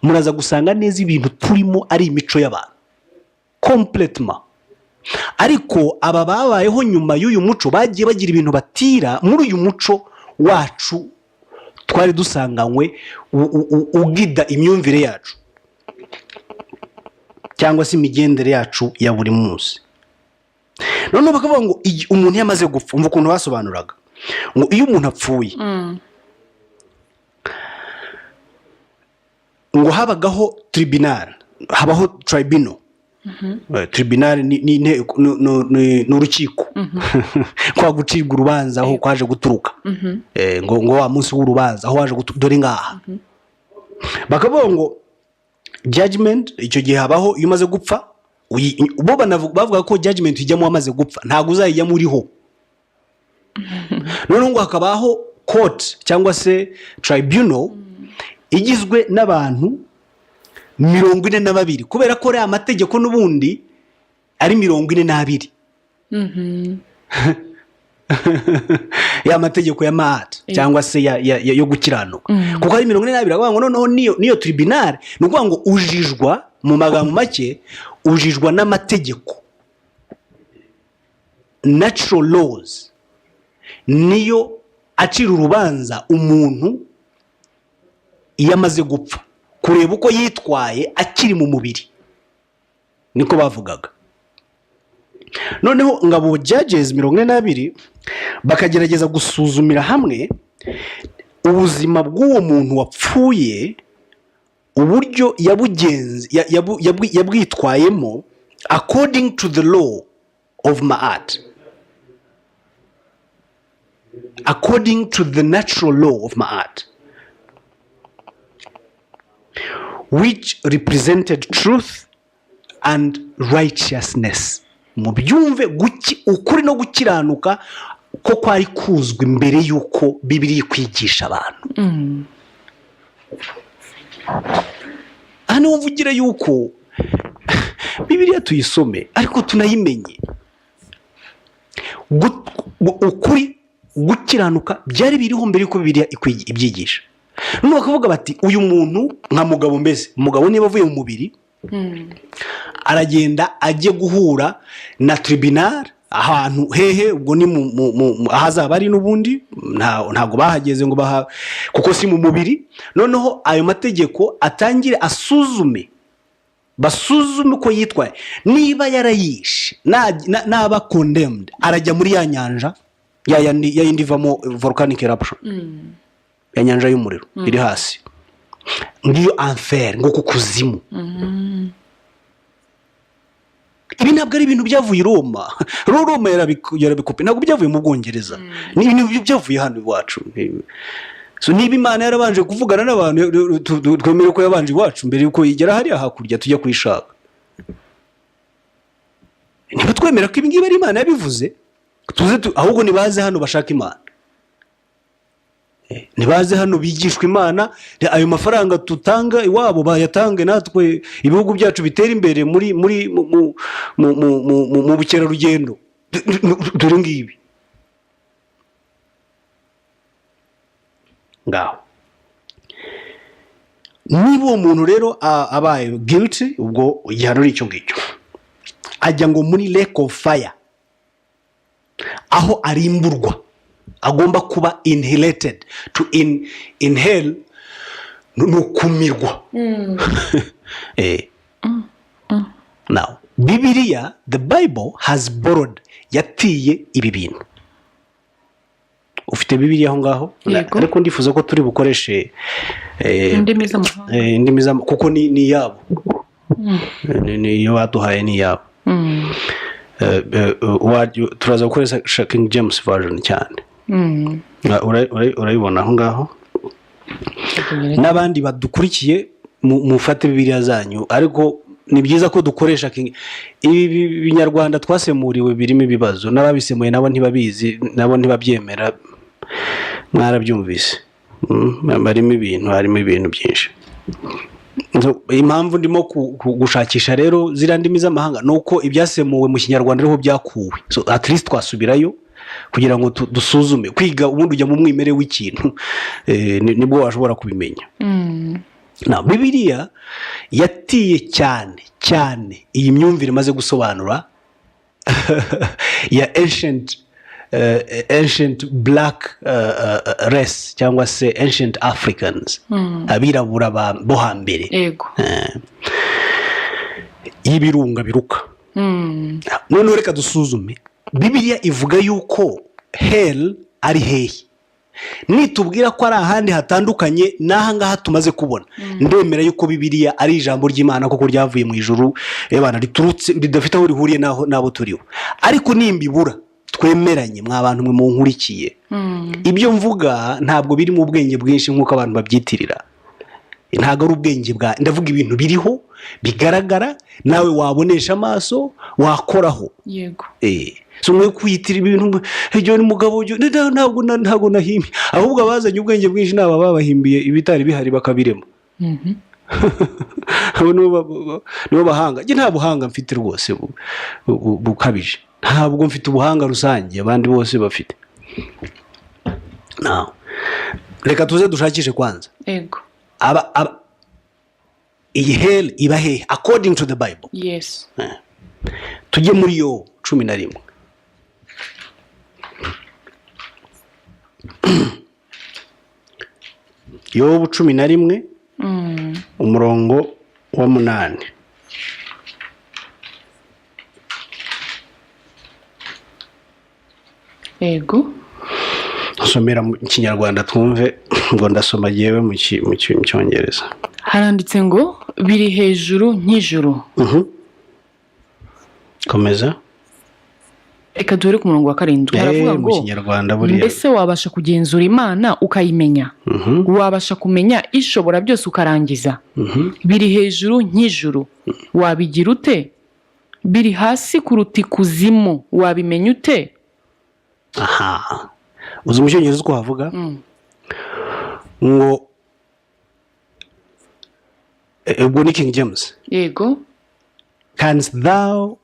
Muraza gusanga neza ibintu turimo ari imico y'abantu complètement. Ariko aba babayeho nyuma y'uyu muco bagiye bagira ibintu batira muri uyu muco wacu twari dusanganywe ugida imyumvire yacu cyangwa se imigendere yacu ya buri munsi. noneho bakavuga ngo umuntu yamaze gupfa, umva ukuntu basobanuraga ngo iyo umuntu apfuye ngo habagaho tribunal, habaho tribunal. Tribunal ni urukiko kwa gucibwa urubanza aho kwaje guturuka, ngo wa munsi w'urubanza aho waje dore ngaha. Bakavuga ngo judgment icyo gihe habaho iyo umaze gupfa, bo bavuga ko judgment ijyamo wamaze gupfa, ntabwo uzayijyamo uriho. Noneho ngo hakabaho court cyangwa se tribunal igizwe n'abantu 42, kubera ko ariya amategeko n'ubundi ari 42. Ya mategeko ya maat cyangwa se yo gukiranuka, kuko ari 42. Bavuga ngo noneho niyo tribunal ni ukuvuga ngo ujijwa, mu magambo make ujijwa n'amategeko, natural laws niyo acira urubanza umuntu iyo amaze gupfa, kureba uko yitwaye akiri mu mubiri, niko bavugaga. Noneho ngabo judges 42 bakagerageza gusuzumira hamwe ubuzima bw'uwo muntu wapfuye, uburyo yabwitwayemo according to the law of Ma'at, according to the natural law of Ma'at, which represented truth and righteousness. Mu byumve ukuri no gukiranuka ko kwari kuzwi mbere yuko Bibiliya ikwigisha abantu. Hano wumvugira yuko Bibiliya tuyisome ariko tunayimenye. Ukuri gukiranuka byari biriho mbere yuko Bibiliya ibyigisha. None bakavuga bati uyu muntu nka mugabo, mbese umugabo niba avuye mu mubiri aragenda ajye guhura na tribunal ahantu hehe, ubwo ni ahazaba ari n'ubundi ntabwo bahageze ngo kuko si mu mubiri. Noneho ayo mategeko atangire basuzume ko yitwaye, niba yarayishe naba condemned arajya muri ya nyanja yindi ivamo volcanic eruption, ya nyanja y'umuriro iri hasi, ngiyo enfer, ngo kukuzimu. Ibi ntabwo ari ibintu byavuye i Roma. Roma yarabikope, ntabwo byavuye mu Bwongereza, ni ibintu byavuye hano iwacu. So niba Imana yarabanje kuvugana n'abantu, twemere ko yabanje iwacu mbere yuko igera hariya hakurya tujya kuyishaka. Niba twemera ko ibi ngibi ari Imana yabivuze, ahubwo nibaze hano bashaka Imana, nibaze hano bigishwa Imana. Ayo mafaranga tutanga iwabo bayatange, natwe ibihugu byacu bitera imbere mu bukerarugendo. Dore ngibi ngaho. Niba uwo muntu rero abaye guilty, ubwo igihano ari icyo ngicyo, ajya ngo muri lake of fire, aho arimburwa, agomba kuba inhalated. To inhale no kumirwa. Now Bibiliya, the Bible has borrowed, yatiye ibi bintu. Ufite Bibiliya aho ngaho? Ariko ndifuza ko turi bukoreshe indimi z'amahanga kuko ni yabo, niyo baduhaye ni yabo. Turaza gukoresha King James version cyane. Urayibona aho ngaho. N'abandi badukurikiye mufate Bibiliya zanyu, ariko ni byiza ko dukoresha ibi binyarwanda twasemuriwe birimo ibibazo, n'ababisemuye nabo ntibabizi, nabo ntibabyemera. Mwarabyumvise, harimo ibintu byinshi. Impamvu ndimo gushakisha rero ziriya ndimi z'amahanga nuko ibyasemuwe mu Kinyarwanda ariho byakuwe. So at least twasubirayo kugira ngo dusuzume. Kwiga ubundi ujya mu mwimere w'ikintu, nibwo washobora kubimenya. Na Bibiliya yatiye cyane iyi myumvire maze gusobanura ya ancient black race cyangwa se ancient Africans, abirabura bo hambere, y'ibirunga biruka. None reka dusuzume Bibiliya ivuga yuko hell ari hehe, nitubwira ko ari ahandi hatandukanye n'aha ngaha tumaze kubona, ndemera yuko Bibiliya ari ijambo ry'Imana koko ryavuye mu ijuru, riturutse ridafite aho rihuriye n'abo turiho. Ariko nimbibura twemeranye mwa bantu mwe munkurikiye, ibyo mvuga ntabwo biri mu bwenge bwinshi nk'uko abantu babyitirira. Ntabwo ari ubwenge ndavuga ibintu biriho bigaragara, nawe wabonesha amaso wakoraho. Yego. So mwe kwitira ibintu ejo ni mugabo ntabwo nahimbi, ahubwo abazanye ubwenge bwinshi naba babahimbiye ibitari bihari bakabirema. Nibo bahanga. Nge nta buhanga mfite rwose bukabije, ntabwo mfite ubuhanga rusange abandi bose bafite. Reka tuze dushakishe kwanza. Yego. Iyi hell iba hehe according to the Bible? Yes. Tujye muri Yobu 11. Yobu 11 umurongo wa 8. Yego. Nsomera mu Kinyarwanda twumve, ngo ndasoma yewe mu Cyongereza. Haranditse ngo biri hejuru nk'ijuru. Komeza. Reka duhere ku murongo wa 7. Haravuga ngo mbese wabasha kugenzura Imana ukayimenya, wabasha kumenya ishobora byose ukarangiza. Biri hejuru nk'ijuru, wabigira ute? Biri hasi kuruta ikuzimu, wabimenya ute? Aha, uzi mu Cyongereza uko havuga ngo ubwo ni King James. Yego. Canst thou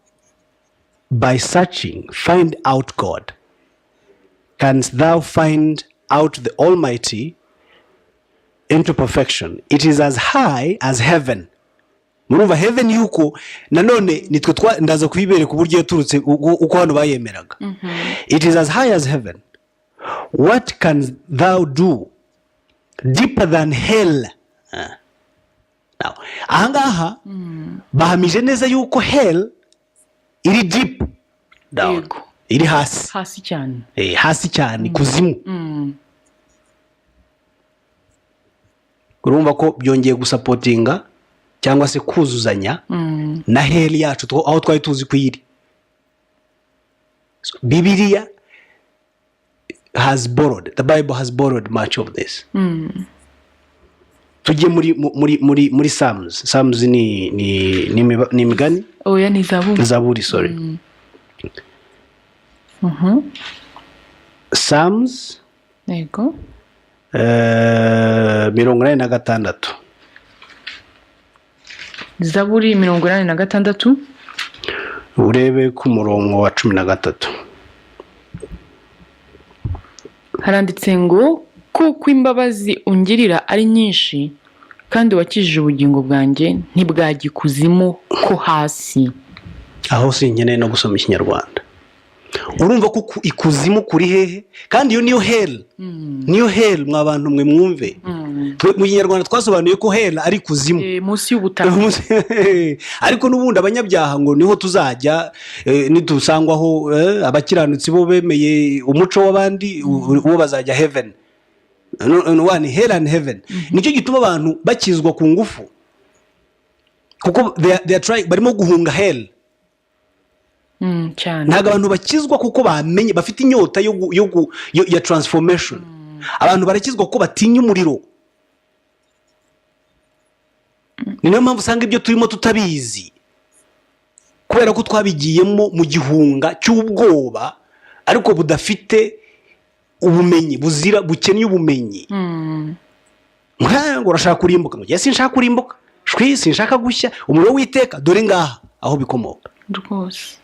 by searching find out God? Canst thou find out the Almighty into perfection? It is as high as heaven. Murumva heaven yuko nanone nitwe ndaza kubibereka uburyo yaturutse uko hano bayemeraga. It is as high as heaven. What can thou do deeper than hell? Now, ahangaha bahamije neza yuko hell iri deep down, iri hasi cyane. Hasi cyane kuzimu. Urumva ko byongeye gusapotinga cyangwa se kuzuzanya na hell yacu aho twari tuzi ko iri. Bibiliya has borrowed, the Bible has borrowed much of this. Tujye muri Psalms ni imigani. Oya ni Zaburi, sorry. Psalms. Yego. 86. Zaburi 86. Urebe ku murongo wa 13. Haranditse ngo kuko imbabazi ungirira ari nyinshi kandi wakijije ubugingo bwanjye ntibwagikuzimu ko hasi. Aho sinkeneye no gusoma Ikinyarwanda. Urumva ko ikuzimu kuri hehe? Kandi iyo niyo hell. Niyo hell mwa bantu mwe mwumve. Mu Kinyarwanda twasobanuye ko hell ari kuzimu. Munsi y'ubutaka. Ariko n'ubundi abanyabyaha ngo niho tuzajya nitusangwaho abakiranutsi bo bemeye umuco w'abandi uwo bazajya heaven. One hell and heaven. Nicyo gituma abantu bakizwa ku ngufu. Kuko they are trying, barimo guhunga hell. Ntabwo abantu bakizwa kuko bamenye bafite inyota ya transformation. Abantu barakizwa kuko batinya umuriro. Ni nayo mpamvu usanga ibyo turimo tutabizi, kubera ko twabigiyemo mu gihunga cy'ubwoba ariko budafite ubumenyi, bukeneye ubumenyi. Ngo urashaka kurimbuka, ngo sinshaka kurimbuka, sinshaka gushya, umuriro w'iteka dore ngaha aho bikomoka rwose.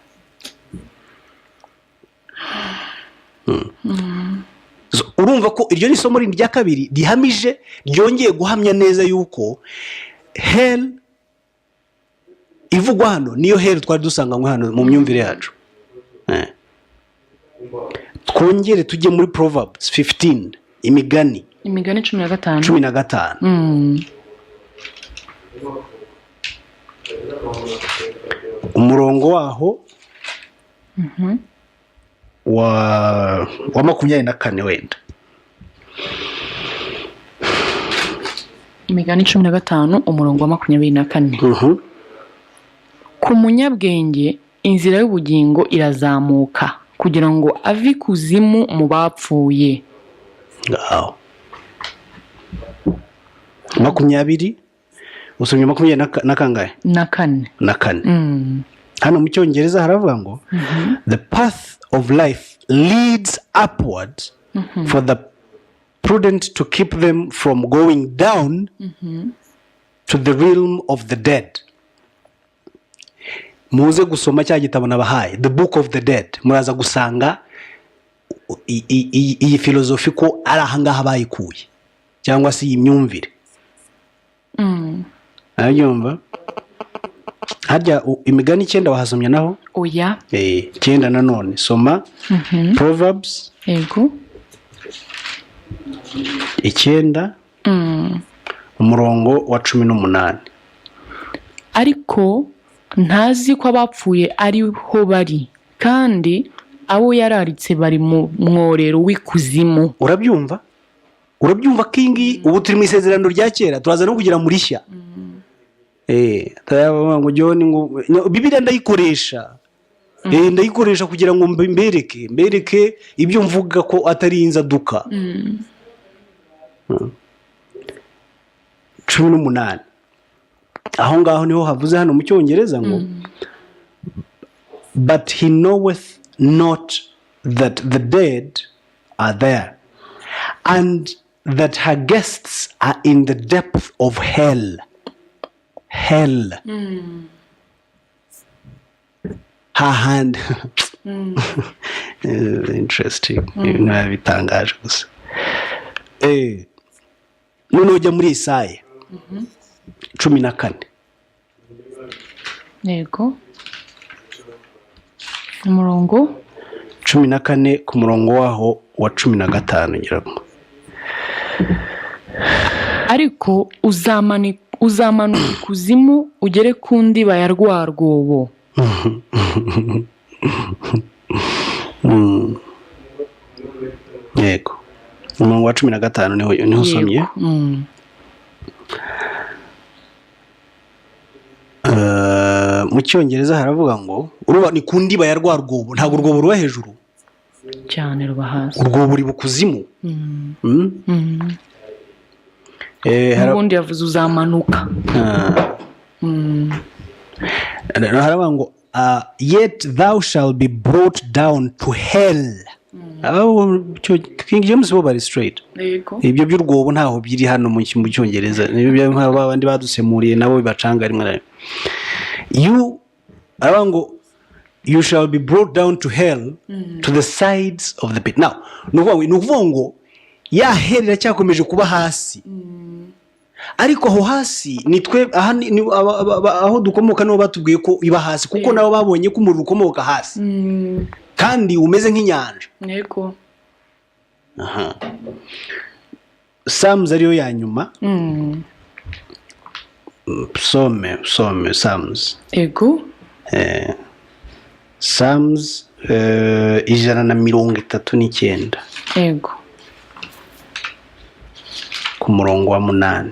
Urumva ko iryo ni isomo rindi rya kabiri rihamije ryongeye guhamya neza yuko hell ivugwa hano niyo hell twari dusanganywe hano mu myumvire yacu. Twongere tujye muri Proverbs 15, imigani 15. Umurongo waho wa 24 wenda. Imigani 15 umurongo wa 24. Ku munyabwenge inzira y'ubugingo irazamuka kugira ngo ave ikuzimu mu bapfuye. Ngaho 20 usomye 20 na kangahe? Na kane. Hano mu cyongereza haravuga ngo the path of life leads upwards for the prudent to keep them from going down to the realm of the dead. Muze gusoma cya gitabo nabahaye, the book of the dead, muraza gusanga iyi filozofi ko ari ahangaha bayikuye cyangwa se iyi myumvire. Ayumva harya imigani 9 wahasomye naho? Oya. 9 nanone soma Proverbs. Yego. 9 umurongo wa 18. Ariko ntazi ko abapfuye ariho bari kandi abo yararitse bari mu mworero w'ikuzimu. Urabyumva kingi ubu turi mu isezerano rya kera turaza no kugira muri shya. Tayaba ngo John ngo Bibiliya ndayikoresha. Ndayikoresha kugira ngo mbereke ibyo mvuga ko atari inzaduka. 18 aho ngaho niho havuze hano mu cyongereza ngo but he knoweth not that the dead are there and that her guests are in the depth of hell. Her hand interesting. Bitangaje gusa. None ujya muri Isaya 14. Yego. Umurongo 14 ku murongo waho wa 15 ngirango. Ariko uzamanuka ikuzimu ugere ku ndiba ya rwa rwobo. Yego. Umurongo wa 15 niho usomye. Mu cyongereza haravuga ngo uruba ni ku ndiba ya rwa rwobo, ntabwo urwobo ruba hejuru cyane, ruba hasi. Urwobo ruri bukuzimu. Ubundi yavuze uzamanuka. Haravuga ngo yet thou shall be brought down to hell. King James bo bari straight. Ibyo by'urwobo ntaho biri hano mu cyongereza. Nibyo nk'abandi badusemuriye nabo bibacanga rimwe na you shall be brought down to hell to the sides of the pit. Now nukuvuga ngo yaherera cyakomeje kuba hasi. Ariko aho hasi nitwe aho dukomoka no batubwiye ko iba hasi kuko nabo babonye ko umuriro ukomoka hasi kandi umeze nk'inyanja. Yego. Psalms ariyo ya nyuma. Some Psalms. Yego. Psalms 139. Yego. Ku murongo wa 8.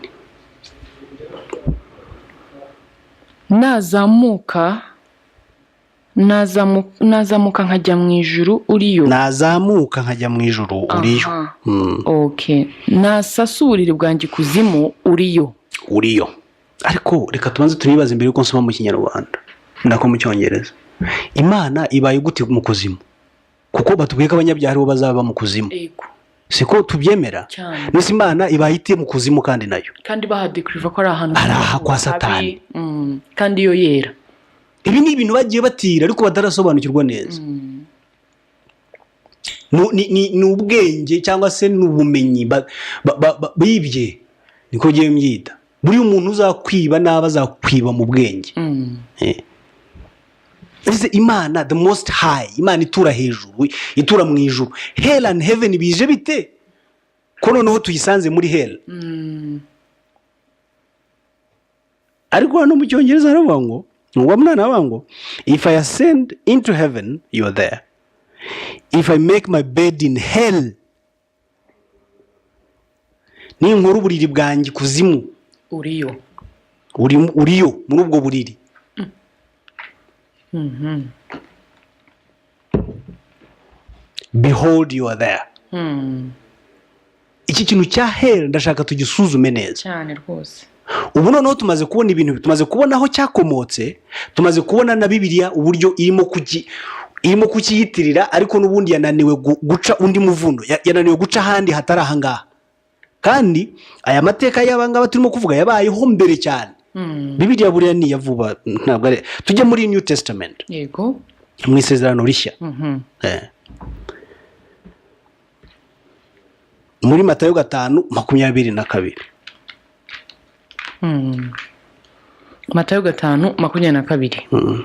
Nazamuka nkajya mu ijuru uriyo. Nazamuka nkajya mu ijuru uriyo. Okay. Nasasurire bwanjye kuzimu uriyo. Ariko reka tubanze tunibaze imbere yuko nsoma mu Kinyarwanda ndako mu Cyongereza. Imana ibaye gute mu kuzimu? Kuko batubwiye ko abanyabyaha bo bazaba mu kuzimu. Yego. Siko tubyemera. Nese Imana ibaye ite mu kuzimu kandi nayo? Kandi bahadekriva ko ari ahantu araha kwa Satani. Kandi yo yera. Ibi ni ibintu bagiye batira ariko batarasobanukirwa neza. Ni ubwenge cyangwa se n'ubumenyi bibye niko giye myita. Buri umuntu uzakwiba naba azakwiba mu bwenge. Ese Imana the most high, Imana itura hejuru, itura mu ijuru. Hell and heaven bije bite? Ko noneho tuyisanze muri hell. Ariko hano mu Cyongereza haravuga ngo if I ascend into heaven, you are there. if I make my bed in hell, ninkora uburiri bwanjye kuzimu, uriyo muri ubwo buriri. Behold you are there. Iki kintu cya hell ndashaka tugisuzume neza cyane rwose. Ubu noneho tumaze kubona ibintu, tumaze kubona aho cyakomotse, tumaze kubona na Bibiliya uburyo irimo kukiyitirira, ariko n'ubundi yananiwe guca undi muvundo, yananiwe guca ahandi hatari ahangaha. Kandi aya mateka y'abangaba turimo kuvuga yabayeho mbere cyane. Bibiliya buriya ni yavuba, ntabwo ari. Tujye muri New Testament, yego, mu Isezerano Rishya. Muri Matayo 5:22. Matayo 5:22.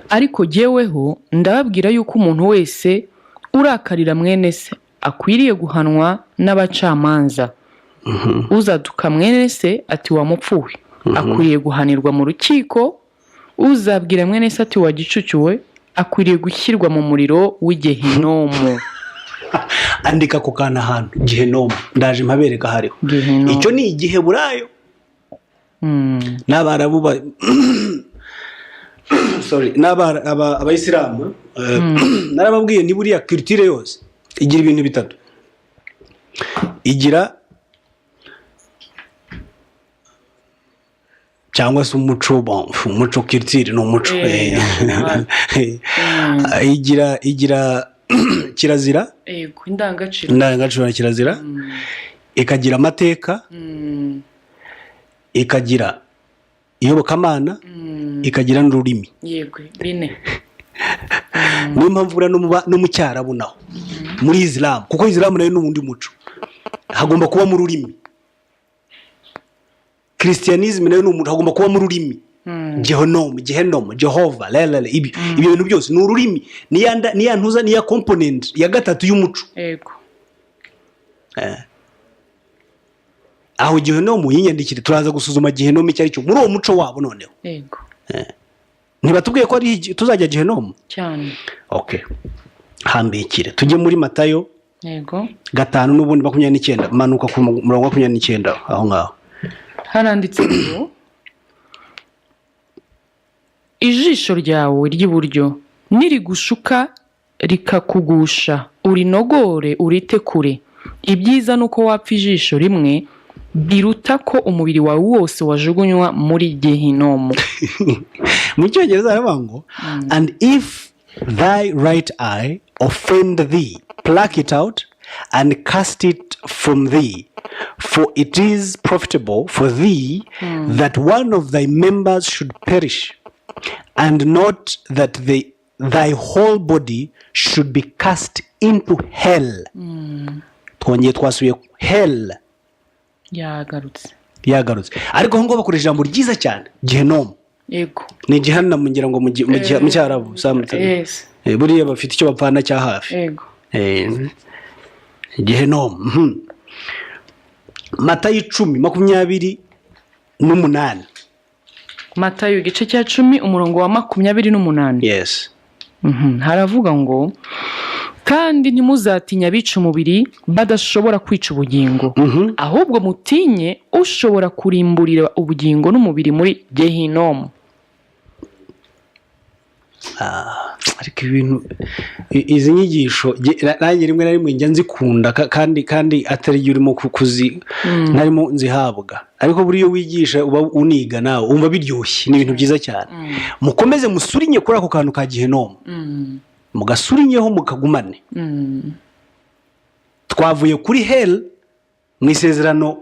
Ariko jyeweho ndababwira yuko umuntu wese urakarira mwene se akwiriye guhanwa n'abacamanza. Uzaduka mwene se ati wamupfuwe akwiriye guhanirwa mu rukiko. Uzabwira mwene se ati wagicucuwe akwiriye gushyirwa mu muriro w'igehinomu. Andika ku kana ahantu gehinomu, ndaje mpabereka hariho. Icyo ni igiheburayo. N'Abarabu abayisilamu narababwiye ni buriya culture yose igira ibintu bitatu. Igira cyangwa se umuco culture ni umuco. Igira kirazira, indangagaciro na kirazira. Ikagira amateka, ikagira iyobokamana, ikagira n'ururimi. Yego, bine. Niyo mpamvu no mu Cyarabu naho, muri Islam, kuko Islam nayo n'ubundi muco, hagomba kuba mu rurimi. Christianism nayo n'umuntu hagomba kuba mu rurimi. Gehinomu, Jehova, ibi bintu byose ni ururimi, niya ntuza, niya component ya gatatu y'umuco. Yego. Aho gehinomu yinyandikire, turaza gusuzuma gehinomu icyo ari cyo muri uwo muco wabo noneho. Yego. Ntibatubwiye ko ari tuzajya gehinomu cyane. Okay, hambikire tujye muri Matayo. Yego. 5 n'ubundi 29, manuka ku murongo 29 aho ngaho. Haranditse ngo ijisho ryawe ry'iburyo nirigushuka rikakugusha urinogore urite kure. Ibyiza nuko wapfa ijisho rimwe biruta ko umubiri wawe wose wajugunywa muri gehinomu. Mu Cyongereza haravuga ngo and if thy right eye offend thee, pluck it out and cast it from thee, for it is profitable for thee that one of thy members should perish, and not that thy whole body should be cast into hell. Twongeye twasubiye hell. Yagarutse. Ariko ngo bakoresha ijambo ryiza cyane, gehinomu. Yego. Ni Jehanamu ngira ngo mu Cyarabu samutse. Yes. Buriya bafite icyo bapfana cya hafi. Yego. Gehinomu. Matayo 10:28. Matayo igice cya 10 umurongo wa 28. Yes. Haravuga ngo kandi ntimuzatinya abica umubiri badashobora kwica ubugingo, ahubwo mutinye ushobora kurimburira ubugingo n'umubiri muri gehinomu. Ariko ibintu izi nyigisho nanjye rimwe na rimwe njya nzikunda, kandi atari yo urimo narimo nzihabwa, ariko buriya wigisha uba uniga nawe umva biryoshye, ni ibintu byiza cyane. Mukomeze musurinye kuri ako kantu ka gehinomu, mugasurinyeho mukagumane. Twavuye kuri hell mu Isezerano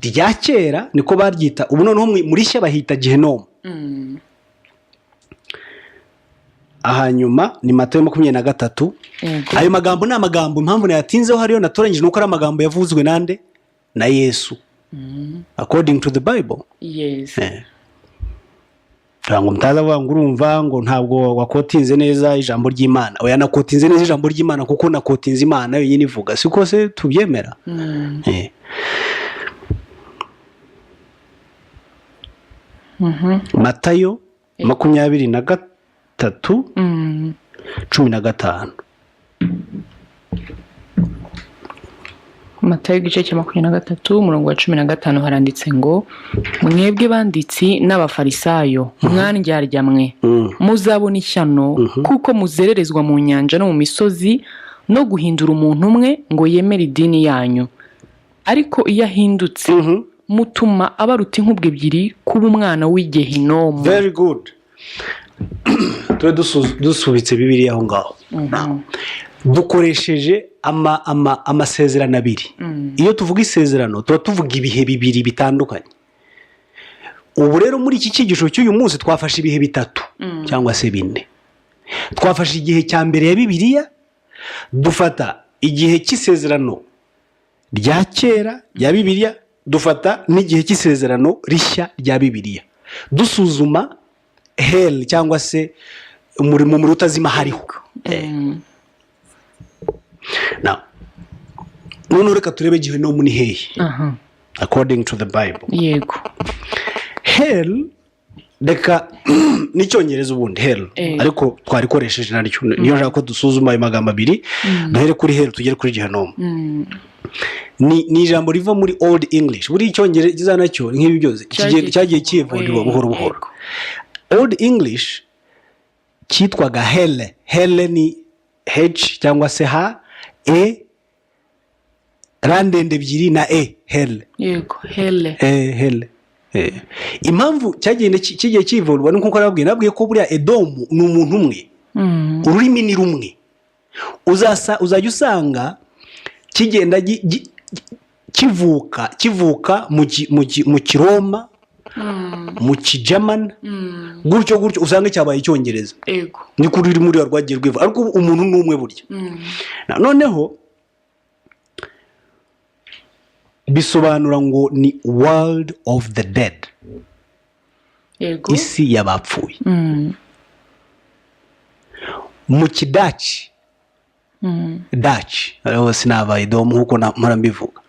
rya kera niko baryita, ubu noneho muri shya bahita gehinomu. Ahanyuma ni Matayo 23. Ayo magambo ni amagambo, impamvu nayatinzeho hariyo natoranyije nuko ari amagambo yavuzwe nande na Yesu, according to the Bible. Yes. Ngo mutazavuga ngo urumva ngo ntabwo wakotinze neza ijambo ry'Imana. Oya, nakotinze neza ijambo ry'Imana kuko nakotinze Imana yonyine ivuga, siko se tubyemera. Matayo 23:15. Matayo igice cya 23 umurongo wa 15 haranditse ngo mwebwe banditsi n'abafarisayo mwandyarya mwe muzabona ishyano kuko muzererezwa mu nyanja no mu misozi no guhindura umuntu umwe ngo yemere idini yanyu ariko iyo ahindutse mutuma abaruta inkubwe ebyiri kuba umwana w'igehinomu. Very good. Twe dusubitse Bibiliya aho ngaho dukoresheje amasezerano abiri. Iyo tuvuga isezerano tuba tuvuga ibihe bibiri bitandukanye. Ubu rero muri iki cyigisho cy'uyu munsi twafashe ibihe bitatu cyangwa se bine. Twafashe igihe cya mbere ya Bibiliya, dufata igihe cy'isezerano rya kera rya Bibiliya, dufata n'igihe cy'isezerano rishya rya Bibiliya, dusuzuma hell cyangwa se umurimo muri utazima hariho. None reka turebe gehinomu ni hehe according to the Bible. Yego. Hell reka n'icyongereza ubundi hell ariko twarikoresheje naryo niyo nshaka ko dusuzuma ayo magambo abiri duhere kuri hell tugere kuri gehinomu. Ni ijambo riva muri Old English. Buri icyongereza nacyo nk'ibi byose cyagiye kivurwa buhoro buhoro. Old English cyitwaga hell. Hell ni H cyangwa se H E randende ebyiri na E hell. Yego hell. Hell. Impamvu kigiye kivurwa ni nkuko nabwiye ko buriya Edomu ni umuntu umwe. Ururimi ni rumwe. Uzajya usanga kigenda kivuka mu Kiroma, mu Kijamana, gutyo usanga cyabaye icyongereza. Ni kuri ruri muri rwagiye rwiva ariko umuntu ni umwe burya. Noneho bisobanura ngo ni world of the dead. Isi y'abapfuye. Mu Kidaci Dutch ariho sinabaye Edomu nkuko mpora mbivuga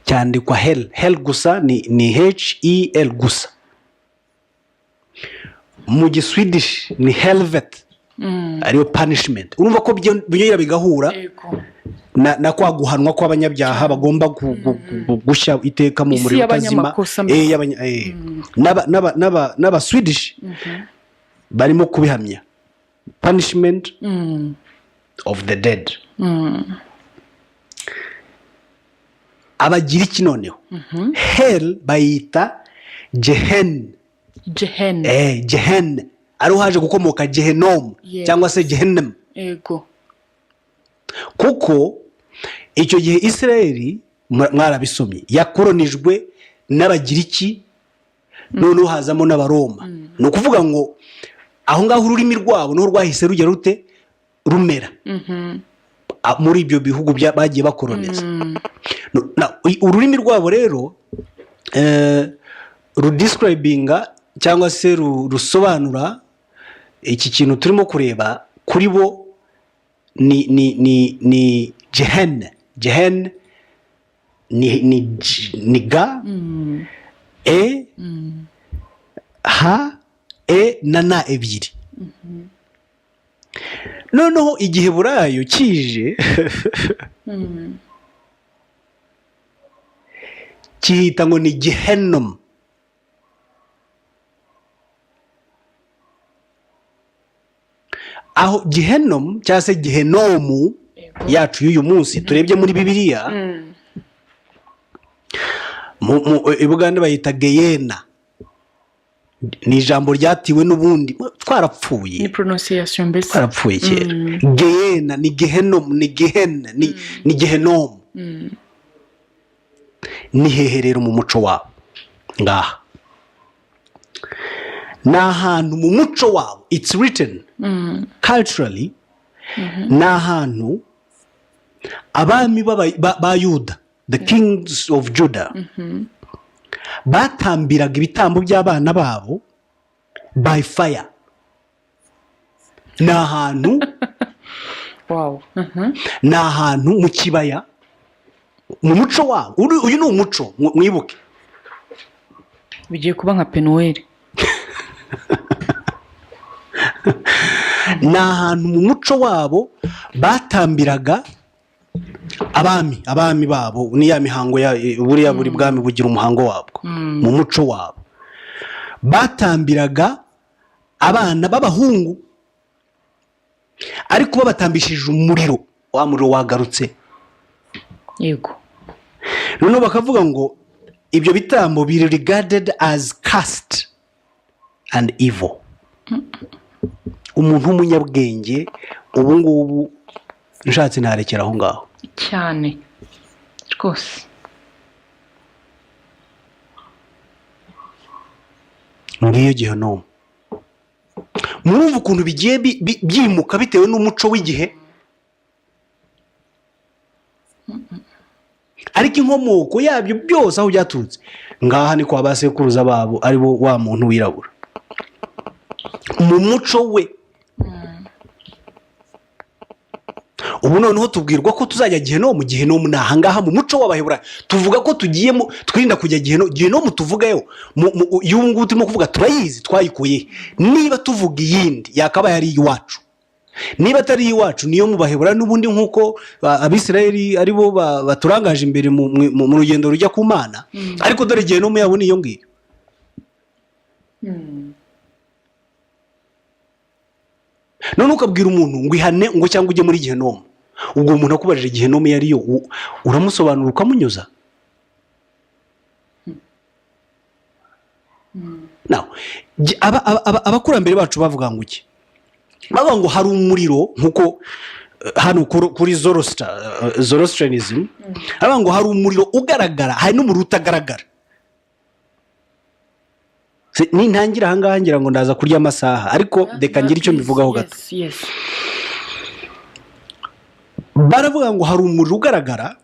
cyandikwa hell gusa ni HEL gusa. Mu Giswedish ni helvet ariyo punishment. Urumva ko byongera bigahura na kwa guhanwa kw'abanyabyaha bagomba gushya iteka mu muriro utazima. N'aba Swedish barimo kubihamya punishment of the dead. Abagiriki noneho hell bayita Gehen. Gehen ari haje gukomoka Gehinomu cyangwa se Gehenem. Kuko icyo gihe Israeli mwarabisomye yakoronijwe n'Abagiriki noneho hazamo n'Abaroma. Ni ukuvuga ngo aho ngaho ururimi rwabo n'uwo rwahise rujya rute rumera muri ibyo bihugu bagiye bakoroniza. Ururimi rwabo rero rudescribinga cyangwa se rusobanura iki kintu turimo kureba kuri bo ni Gehen ni ga E H E na na ebyiri. Noneho igihe burayo kije kihita ngo ni Gehenom. Aho Gehenom cyangwa se Gehenomu yacu y'uyu munsi turebye muri Bibiliya mu Bugande bayita Geyena. Ni ijambo ryatiwe n'ubundi twarapfuye. Ni pronunciation mbese. Twarapfuye kera. Geyena ni Gehenom ni Gehen ni Gehenomu. Ni hehe rero mu muco wabo ngaha. Ni ahantu mu muco wabo it's written culturally. Ni ahantu abami ba Yuda the kings of Judah batambiraga ibitambo by'abana babo by fire. Ni ahantu ni ahantu mu kibaya mu muco wabo. Uyu ni umuco mwibuke bigiye kuba nka Penuel. ni ahantu mu muco wabo batambiraga abami babo. Ni ya mihango buriya buri bwami bugira umuhango wabwo. Mu muco wabo batambiraga abana b'abahungu ariko babatambishije umuriro, wa muriro wagarutse. Yego. Noneho bakavuga ngo ibyo bitambo biri regarded as caste and evil. Umuntu w'umunyabwenge ubu ngubu nshatse narekera aho ngaho cyane rwose. ngiyo Gihenomu. Murumva ukuntu bigiye byimuka bitewe n'umuco w'igihe. Ariko inkomoko yabyo byose aho byaturutse ngaha ni kwa basekuruza babo, aribo wa muntu wirabura mu muco we. Ubu noneho tubwirwa ko tuzajya Gihenomu. Gihenomu ni ahangaha mu muco w'Abaheburayo. Tuvuga ko tugiyemo, twirinda kujya Gihenomu tuvugayo. Y'ubu ngubu turimo kuvuga turayizi, twayikuye. Niba tuvuga iyindi yakabaye ari iwacu. Niba atari iwacu niyo mu Baheburayo n'ubundi, nk'uko Abisirayeli aribo baturangaje imbere mu rugendo rujya ku Mana. Ariko dore Gihenomu yabo niyo ngiyo. None ukabwira umuntu ngo ihane ngo cyangwa ujye muri Gihenomu, ubwo umuntu akubajije Gihenomu yariyo uramusobanura ukamunyuza. Abakurambere bacu bavuga ngo iki? Bavuga ngo hari umuriro, nk'uko hano kuri Zoroastrianism bavuga ngo hari umuriro ugaragara, hari n'umuriro utagaragara. Nintangira ahangaha ngira ngo ndaza kurya amasaha, ariko reka ngire icyo mbivugaho gato. Baravuga ngo hari umuriro ugaragara,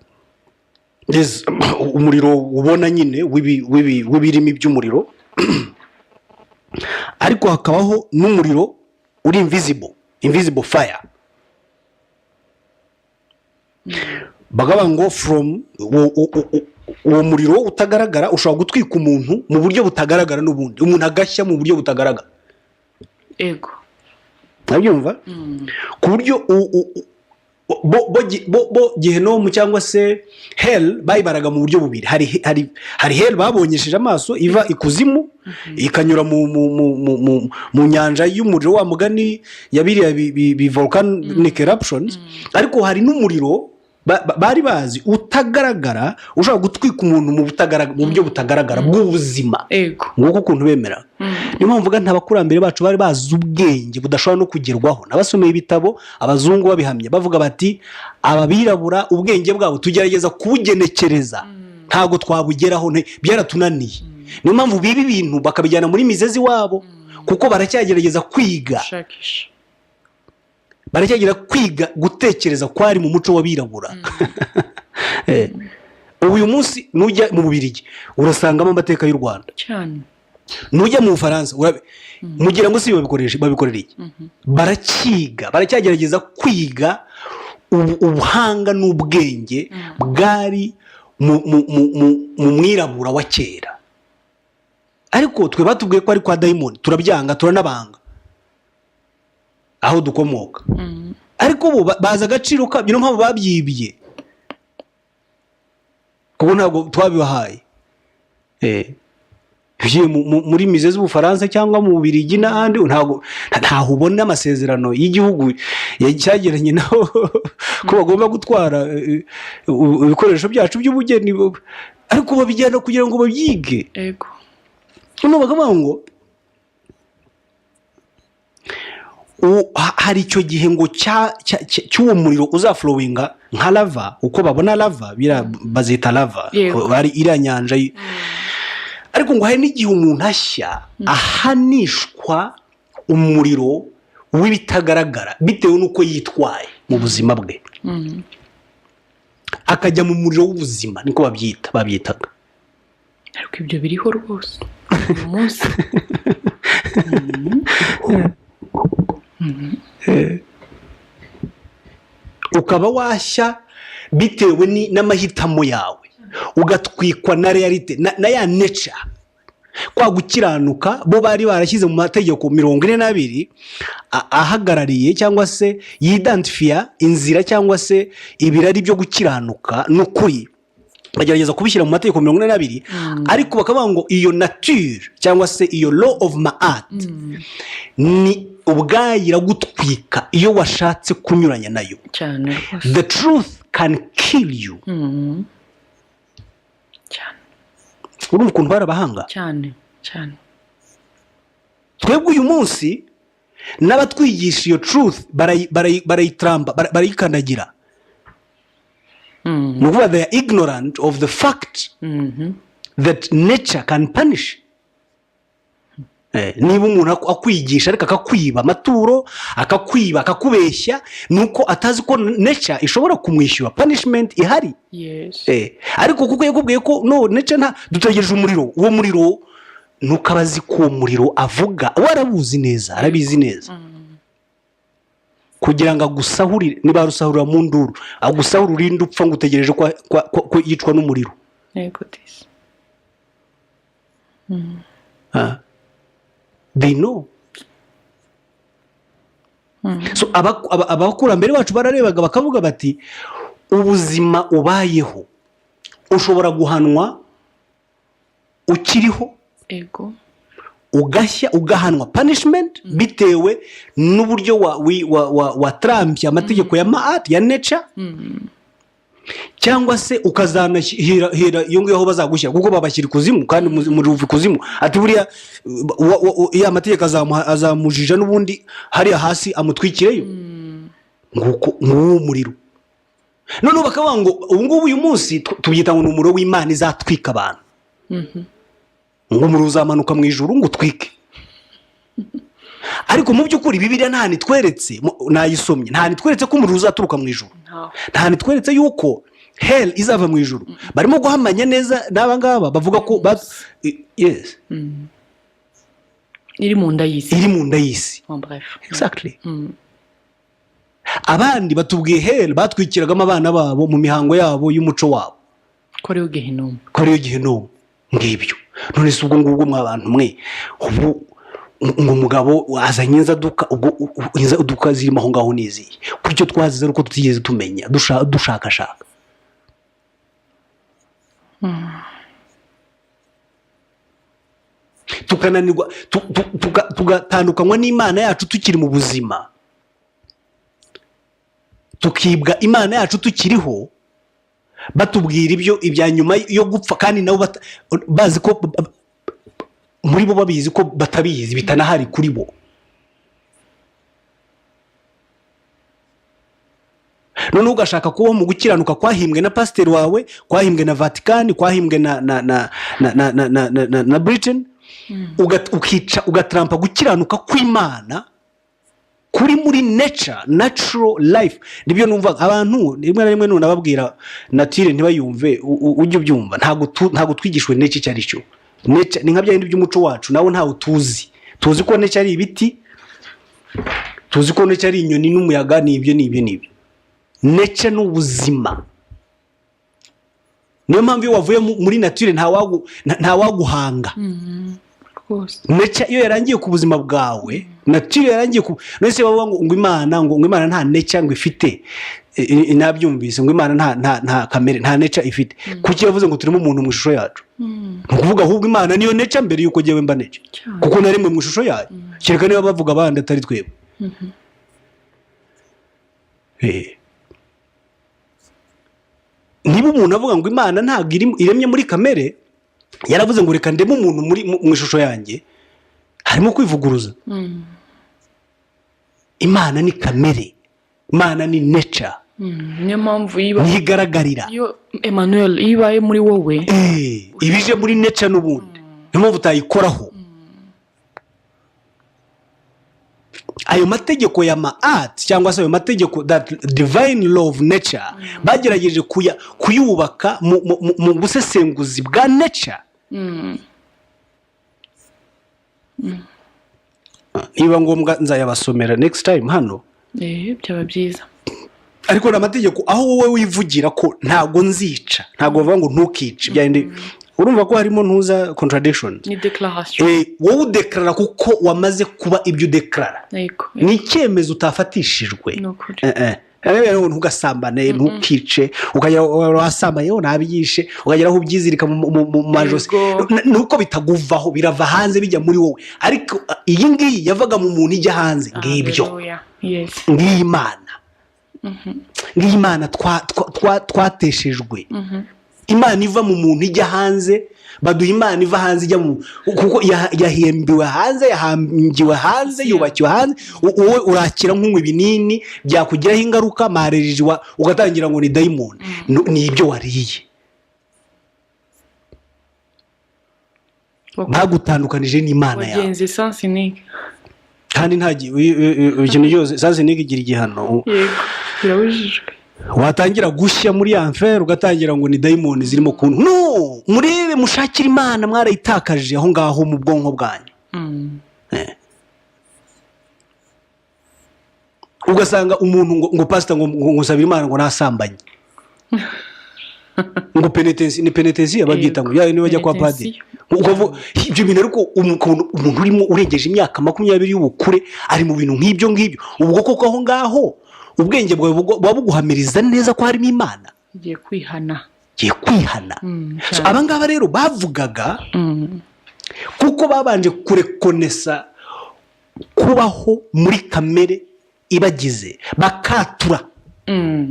umuriro ubona nyine w'ibirimi by'umuriro, ariko hakabaho n'umuriro uri invisible fire. Bagavuga ngo from uwo muriro utagaragara ushobora gutwika umuntu mu buryo butagaragara, n'ubundi umuntu agashya mu buryo butagaragara. Ego. Nabyumva? Ku buryo bo Gihenomu cyangwa se hell bayibaraga mu buryo bubiri. Hari hell babonyesheje amaso iva ikuzimu ikanyura mu nyanja y'umuriro, wa mugani yabiriya volcanic eruptions. Ariko hari n'umuriro bari bazi utagaragara ushobora gutwika umuntu mu buryo butagaragara bw'ubuzima. Nguko ukuntu bemera. Niyo mpamvu mvuga ntabakurambere bacu bari bazi ubwenge budashobora no kugerwaho. Nabasomeye ibitabo abazungu babihamya bavuga bati ababirabura ubwenge bwabo tugerageza kubugenekereza, ntago twabugeraho, byaratunaniye. Niyo mpamvu bibi bintu bakabijyana muri mizezi wabo, kuko baracyagerageza kwiga. Baracyagira kwiga gutekereza kwari mu muco w'abirabura. Uyu munsi nujya mu Bubiligi urasangamo amateka y'u Rwanda cyane. Nujya mu Bufaransa mugira ngo si babikorera iki? Barakiga, baracyagerageza kwiga ubuhanga n'ubwenge bwari mu mwirabura wa kera. Ariko twe batubwiye ko ari kwa dayimoni, turabyanga, turanabanga aho dukomoka. Ariko bo baza agaciro kabyo, niyo mpamvu babyibye, kuko ntabwo twabibahaye. Muri mize z'Ubufaransa cyangwa mu Bubiligi n'ahandi ntaho ubona amasezerano y'igihugu cyagiranye naho ko bagomba gutwara ibikoresho byacu by'ubugeni, ariko babijyana kugira ngo babyige. Noneho bakavuga ngo hari icyo gihe ngo cy'uwo muriro uzaflowinga nka lava, uko babona lava bazita lava, ari iriya nyanja. Ariko ngo hari n'igihe umuntu ashya ahanishwa umuriro w'ibitagaragara bitewe n'uko yitwaye mu buzima bwe, akajya mu muriro w'ubuzima, niko babyitaga. Ariko ibyo biriho rwose uyu munsi. Ukaba washya bitewe n'amahitamo yawe, ugatwikwa na realite na ya nature. kwa gukiranuka bo bari barashyize mu mategeko 42 ahagarariye cyangwa se yidantifiya inzira cyangwa se ibirari byo gukiranuka n'ukuri, bagerageza kubishyira mu mategeko 42 ariko bakavuga ngo iyo nature cyangwa se iyo law of ma'at ni ubwayira gutwika iyo washatse kunyuranya nayo cyane. The truth can kill you. Cyane. Urumva ukuntu barabahanga cyane cyane. Twebwe uyu munsi n'abatwigisha iyo truth barayitramba, barayikandagira. Ni ukuvuga they are ignorant of the fact that nature can punish. Niba umuntu akwigisha ariko akakwiba amaturo, akakwiba, akakubeshya, nuko atazi ko nature ishobora kumwishyura punishment ihari. Yes. Ariko kuko yakubwiye ko no nature nta dutegereje umuriro, uwo muriro nuko abazi ko uwo muriro avuga warabuzi neza, arabizi neza. Kugira ngo agusahurire, niba rusahurira mu nduru, agusahurira urinde upfa ngo utegereje ko yicwa n'umuriro. Yego this. They know. So abakurambere bacu bararebaga bakavuga bati ubuzima ubayeho ushobora guhanwa ukiriho, ego, ugashya ugahanwa punishment bitewe n'uburyo watrambye amategeko ya ma'at ya nature, cyangwa se ukazanahira iyo ngiyo aho bazagushyira kuko babashyira ikuzimu kandi muri uvu kuzimu ati buriya ya mategeko azamujija n'ubundi hariya hasi amutwikireyo nguko n'uwo muriro. None bakavuga ngo ubu ngubu uyu munsi tubyita ngo ni umuriro w'Imana izatwika abantu, ngo umuriro uzamanuka mu ijuru ngo utwike. Ariko mu by'ukuri Bibiliya nta nitweretse, nayisomye, nta nitweretse ko umuriro uzaturuka mu ijuru, nta nitweretse yuko hell izava mu ijuru. Barimo guhamanya neza n'aba ngaba bavuga ko yes iri mu nda y'isi. Bref, exactly. Abandi batubwiye hell batwikiragamo abana babo mu mihango yabo y'umuco wabo, koreyo gihenomu ngibyo. None se ubwo ngubwo mw'abantu mwe ubu ngo umugabo azanye inzaduka zirimo aho ngaho niziye kucyo twazize uko tutigeze tumenya dushakashaka. Tukananirwa tugatandukanywa n'Imana yacu tukiri mu buzima, tukibwa Imana yacu tukiriho, batubwira ibya nyuma yo gupfa kandi nabo bazi ko muri bo babizi ko batabizi bitanahari kuri bo. None ugashaka kubaho mu gukiranuka kwahimbwe na pasiteri wawe, kwahimbwe na Vatican, kwahimbwe na Britain, ugatrampa gukiranuka kw'Imana kuri muri natural life. Nibyo numva abantu rimwe na rimwe none ababwira natire ntibayumve, ujye ubyumva. Ntago twigishwe nature cyari cyo. Nature ni nka bya bindi by'umuco wacu, nawo ntawo tuzi ko nature ari ibiti, tuzi ko nature ari inyoni n'umuyaga, n'ibyo. Nature n'ubuzima. Niyo mpamvu iyo wavuye muri nature nta waguhanga. Nature iyo yarangiye ku buzima bwawe, nature yarangiye ku nese bavuga ngo Imana nta nature ngo ifite, nabyumvise ngo Imana nta kamere, nta nature ifite. Kuki yavuze ngo turimo umuntu mu ishusho yacu? Nukuvuga ahubwo Imana niyo nature mbere yuko jewe mba nature, kuko narimwe mu ishusho yayo. Kireka niba bavuga abandi atari twebwe. Niba umuntu avuga ngo Imana ntabwo iremye muri kamere, yaravuze ngo reka ndeme umuntu mu ishusho yanjye, harimo kwivuguruza. Imana ni kamere, Imana ni nature. Niyo mpamvu ntigaragarira. Iyo Emmanuel ibaye muri wowe, ibije muri nature n'ubundi, niyo mpamvu utayikoraho. Ayo mategeko ya ma'at cyangwa se ayo mategeko that divine law of nature bagerageje kuyubaka mu busesenguzi bwa nature. Niba ngombwa nzayabasomera next time hano, byaba byiza. Ariko n'amategeko aho wowe wivugira ko ntago nzica, ntago bavuga ngo ntukice, byandi urumva ko harimo ntuza contradiction ni declaration wowe udeklara kuko wamaze kuba ibyo udeklara ni icyemezo utafatishijwe ntugasambane ntukice ukajya wasambanye ntabiyishe ukagera aho ubyizirika mu majosi nuko bitaguvaho birava hanze bijya muri wowe ariko iyi ngiyi yavaga mu muntu ijya hanze ngibyo ngiyi Imana twateshejwe Imana iva mu muntu ijya hanze baduha Imana iva hanze ijya mu kuko yahembiwe hanze yahambiwe hanze yubakiwe hanze wowe urakira nk'unywa ibinini byakugiraho ingaruka marerije ugatangira ngo ni dayimoni ni ibyo wariye bagutandukanije n'Imana yawe wagenze sansinike kandi nta ikintu cyose sansinike igira igihano birabujijwe watangira gushya muri enfer ugatangira ngo ni dayimoni zirimo kuntu no murebe mushakira Imana mwarayitakaje aho ngaho mu bwonko bwanyu ugasanga umuntu ngo pastor ngo sabira Imana ngo nasambanye ngo penitensi ababyita ngo yawe niba ajya kwa padiri ibyo bintu ariko umuntu urimo urengeje imyaka 20 y'ubukure ari mu bintu nk'ibyo ubwo koko aho ngaho ubwenge bwawe buba buguhamiriza neza ko harimo Imana giye kwihana abangaba rero bavugaga kuko babanje kurekonesa kubaho muri kamere ibagize bakatura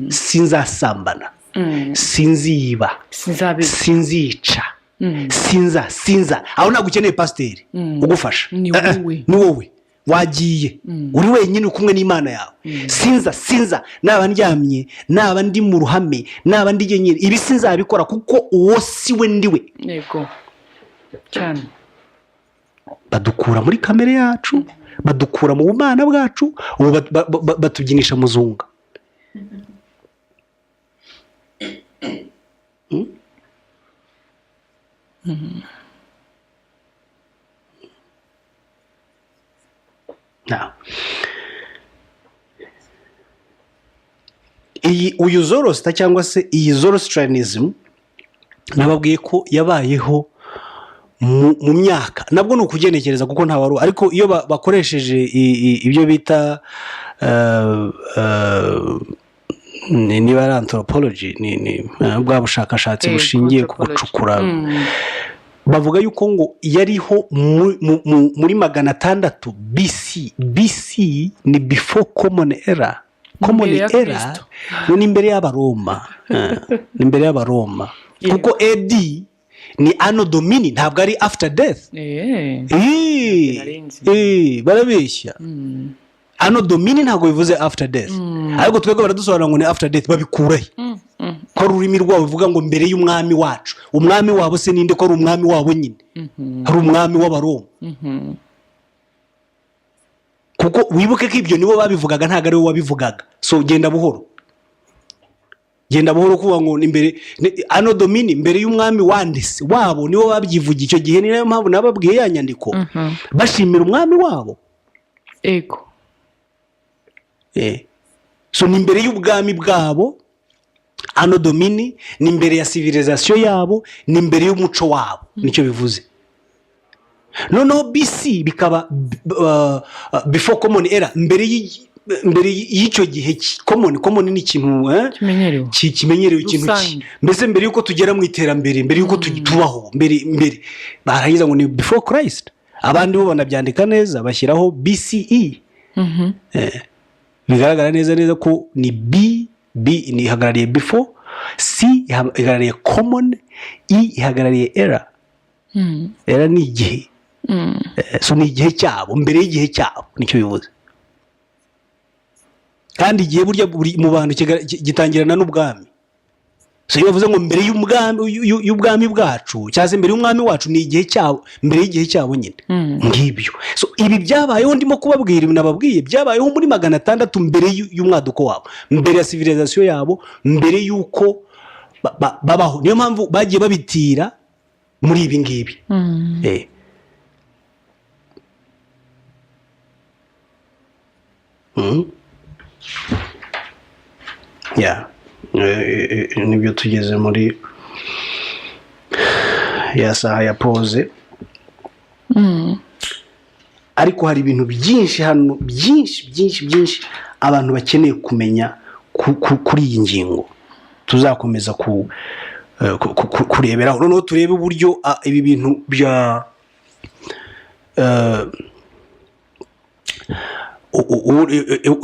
sinzasambana sinziba sinzica sinza aho ntabwo ukeneye pasiteri ugufasha ni wowe wagiye uri wenyine kumwe n'Imana yawe sinza naba ndyamye naba ndi mu ruhame naba ndi genyine ibi sinzabikora kuko uwo si we ndiwe yego cyane badukura muri kamere yacu badukura mu bumana bwacu batubyinisha muzunga uyu Zoroaster cyangwa se iyi Zoroastrianism nababwiye ko yabayeho mu myaka nabwo ni ukugenekereza kuko nta wari ariko iyo bakoresheje ibyo bita niba ari anthropology ni bwa bushakashatsi bushingiye ku gucukura bavuga yuko ngo yariho muri 600 BC ni before common era ni imbere y'Abaroma kuko AD ni anno domini ntabwo ari after death barabeshya anno domini ntabwo bivuze after death ariko twebwe baradusobanura ngo ni after death babikurahe ko ururimi rwabo bivuga ngo mbere y'umwami wacu umwami wabo se ninde ko ari umwami wabo nyine hari umwami w'Abaroma kuko wibuke ko ibyo nibo babivugaga ntabwo ari we wabivugaga so genda buhoro kuvuga ngo imbere anno domini mbere y'umwami wandese wabo nibo babyivuga icyo gihe niyo mpamvu nababwiye ya nyandiko bashimira umwami wabo ego so ni imbere y'ubwami bwabo anno domini ni imbere ya civilisation yabo ni imbere y'umuco wabo nicyo bivuze noneho BC bikaba before common era mbere y'icyo gihe common ni ikintu kimenyerewe ikintu mbese mbere y'uko tugera mu iterambere mbere y'uko tubaho mbere barahiza ngo ni before Christ abandi bo banabyandika neza bashyiraho BCE bigaragara neza ko ni B ni ihagarariye before C ihagarariye common E ihagarariye era era ni igihe so ni igihe cyabo mbere y'igihe cyabo nicyo bivuze kandi igihe burya mu bantu gitangirana n'ubwami so iyo bavuze ngo mbere y'ubwami bwacu cyangwa se mbere y'umwami wacu ni igihe cyabo mbere y'igihe cyabo nyine ngibyo so ibi byabayeho ndimo kubabwira nababwiye byabayeho muri 600 mbere y'umwaduko wabo mbere ya civilisation yabo mbere y'uko babaho niyo mpamvu bagiye babitira muri ibi ngibi nibyo tugeze muri ya saha ya pose. Ariko hari ibintu byinshi hano, byinshi abantu bakeneye kumenya kuri iyi ngingo. Tuzakomeza kureberaho, noneho turebe uburyo ibi bintu bya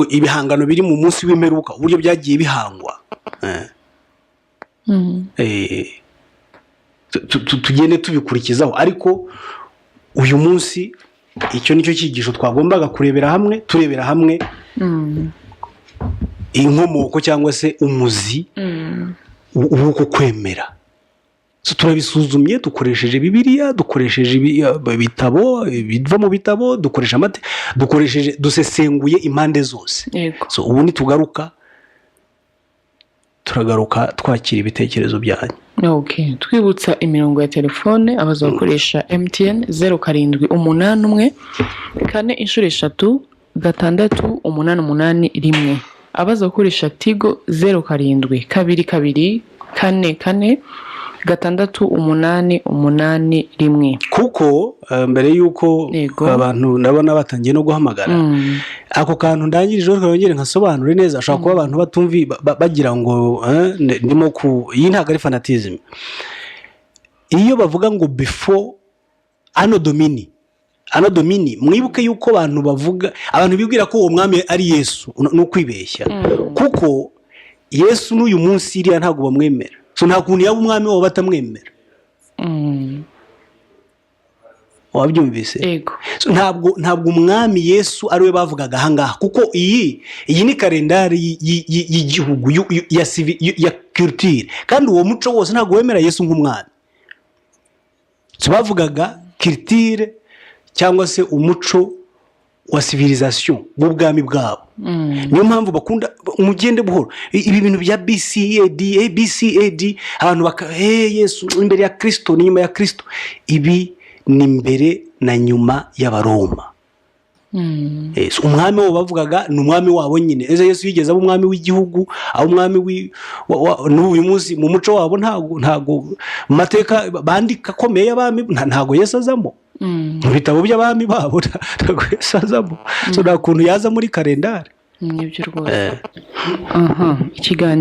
ibihangano biri mu munsi w'imperuka, uburyo byagiye bihangwa. Tugende tubikurikizaho, ariko uyu munsi icyo nicyo cyigisho twagombaga turebera hamwe inkomoko cyangwa se umuzi w'uko kwemera. Turabisuzumye dukoresheje Bibiliya, dukoresheje ibitabo biva mu bitabo, dukoresheje dusesenguye impande zose. Ubu nitugaruka turagaruka twakira ibitekerezo byanyu. Twibutsa imirongo ya telefone abaza gukoresha MTN 0781 4 3 6 abaza gukoresha Tigo 0722 44 6 kuko mbere yuko abantu ndabona batangiye no guhamagara ako kantu ndangirije twongere nkasobanure neza. Ashobora kuba abantu batumvi bagira ngo ndimo iyi ntago ari fanatism. Iyo bavuga ngo before Anno Domini, mwibuke yuko abantu bibwira ko uwo mwami ari Yesu, n'ukwibeshya. Kuko Yesu n'uyu munsi iriya ntago bamwemera. Nta kuntu yaba umwami wabo batamwemera. Wabyumvise? Ntabwo umwami Yesu ari we bavugaga ahangaha, kuko iyi ni kalendari y'igihugu ya culture, kandi uwo muco wose ntabwo wemera Yesu nk'umwami. Bavugaga culture cyangwa se umuco wa civilisation w'ubwami bwabo. Niyo mpamvu bakunda umugende buhoro ibi bintu bya BCAD abantu Yesu imbere ya Kristo ni nyuma ya Kristo. Ibi ni mbere na nyuma y'Abaroma. Umwami wabo bavugaga ni umwami wabo nyine. Yesu yigeze aba umwami w'igihugu, aba umwami n'uyu munsi mu muco wabo ntago mu mateka bandika akomeye y'abami ntago Yesu azamo. Mu bitabo by'abami babo ntago Yesu azamo. Nta kuntu yaza muri kalendari. Nibyo rwose. Ikiganiro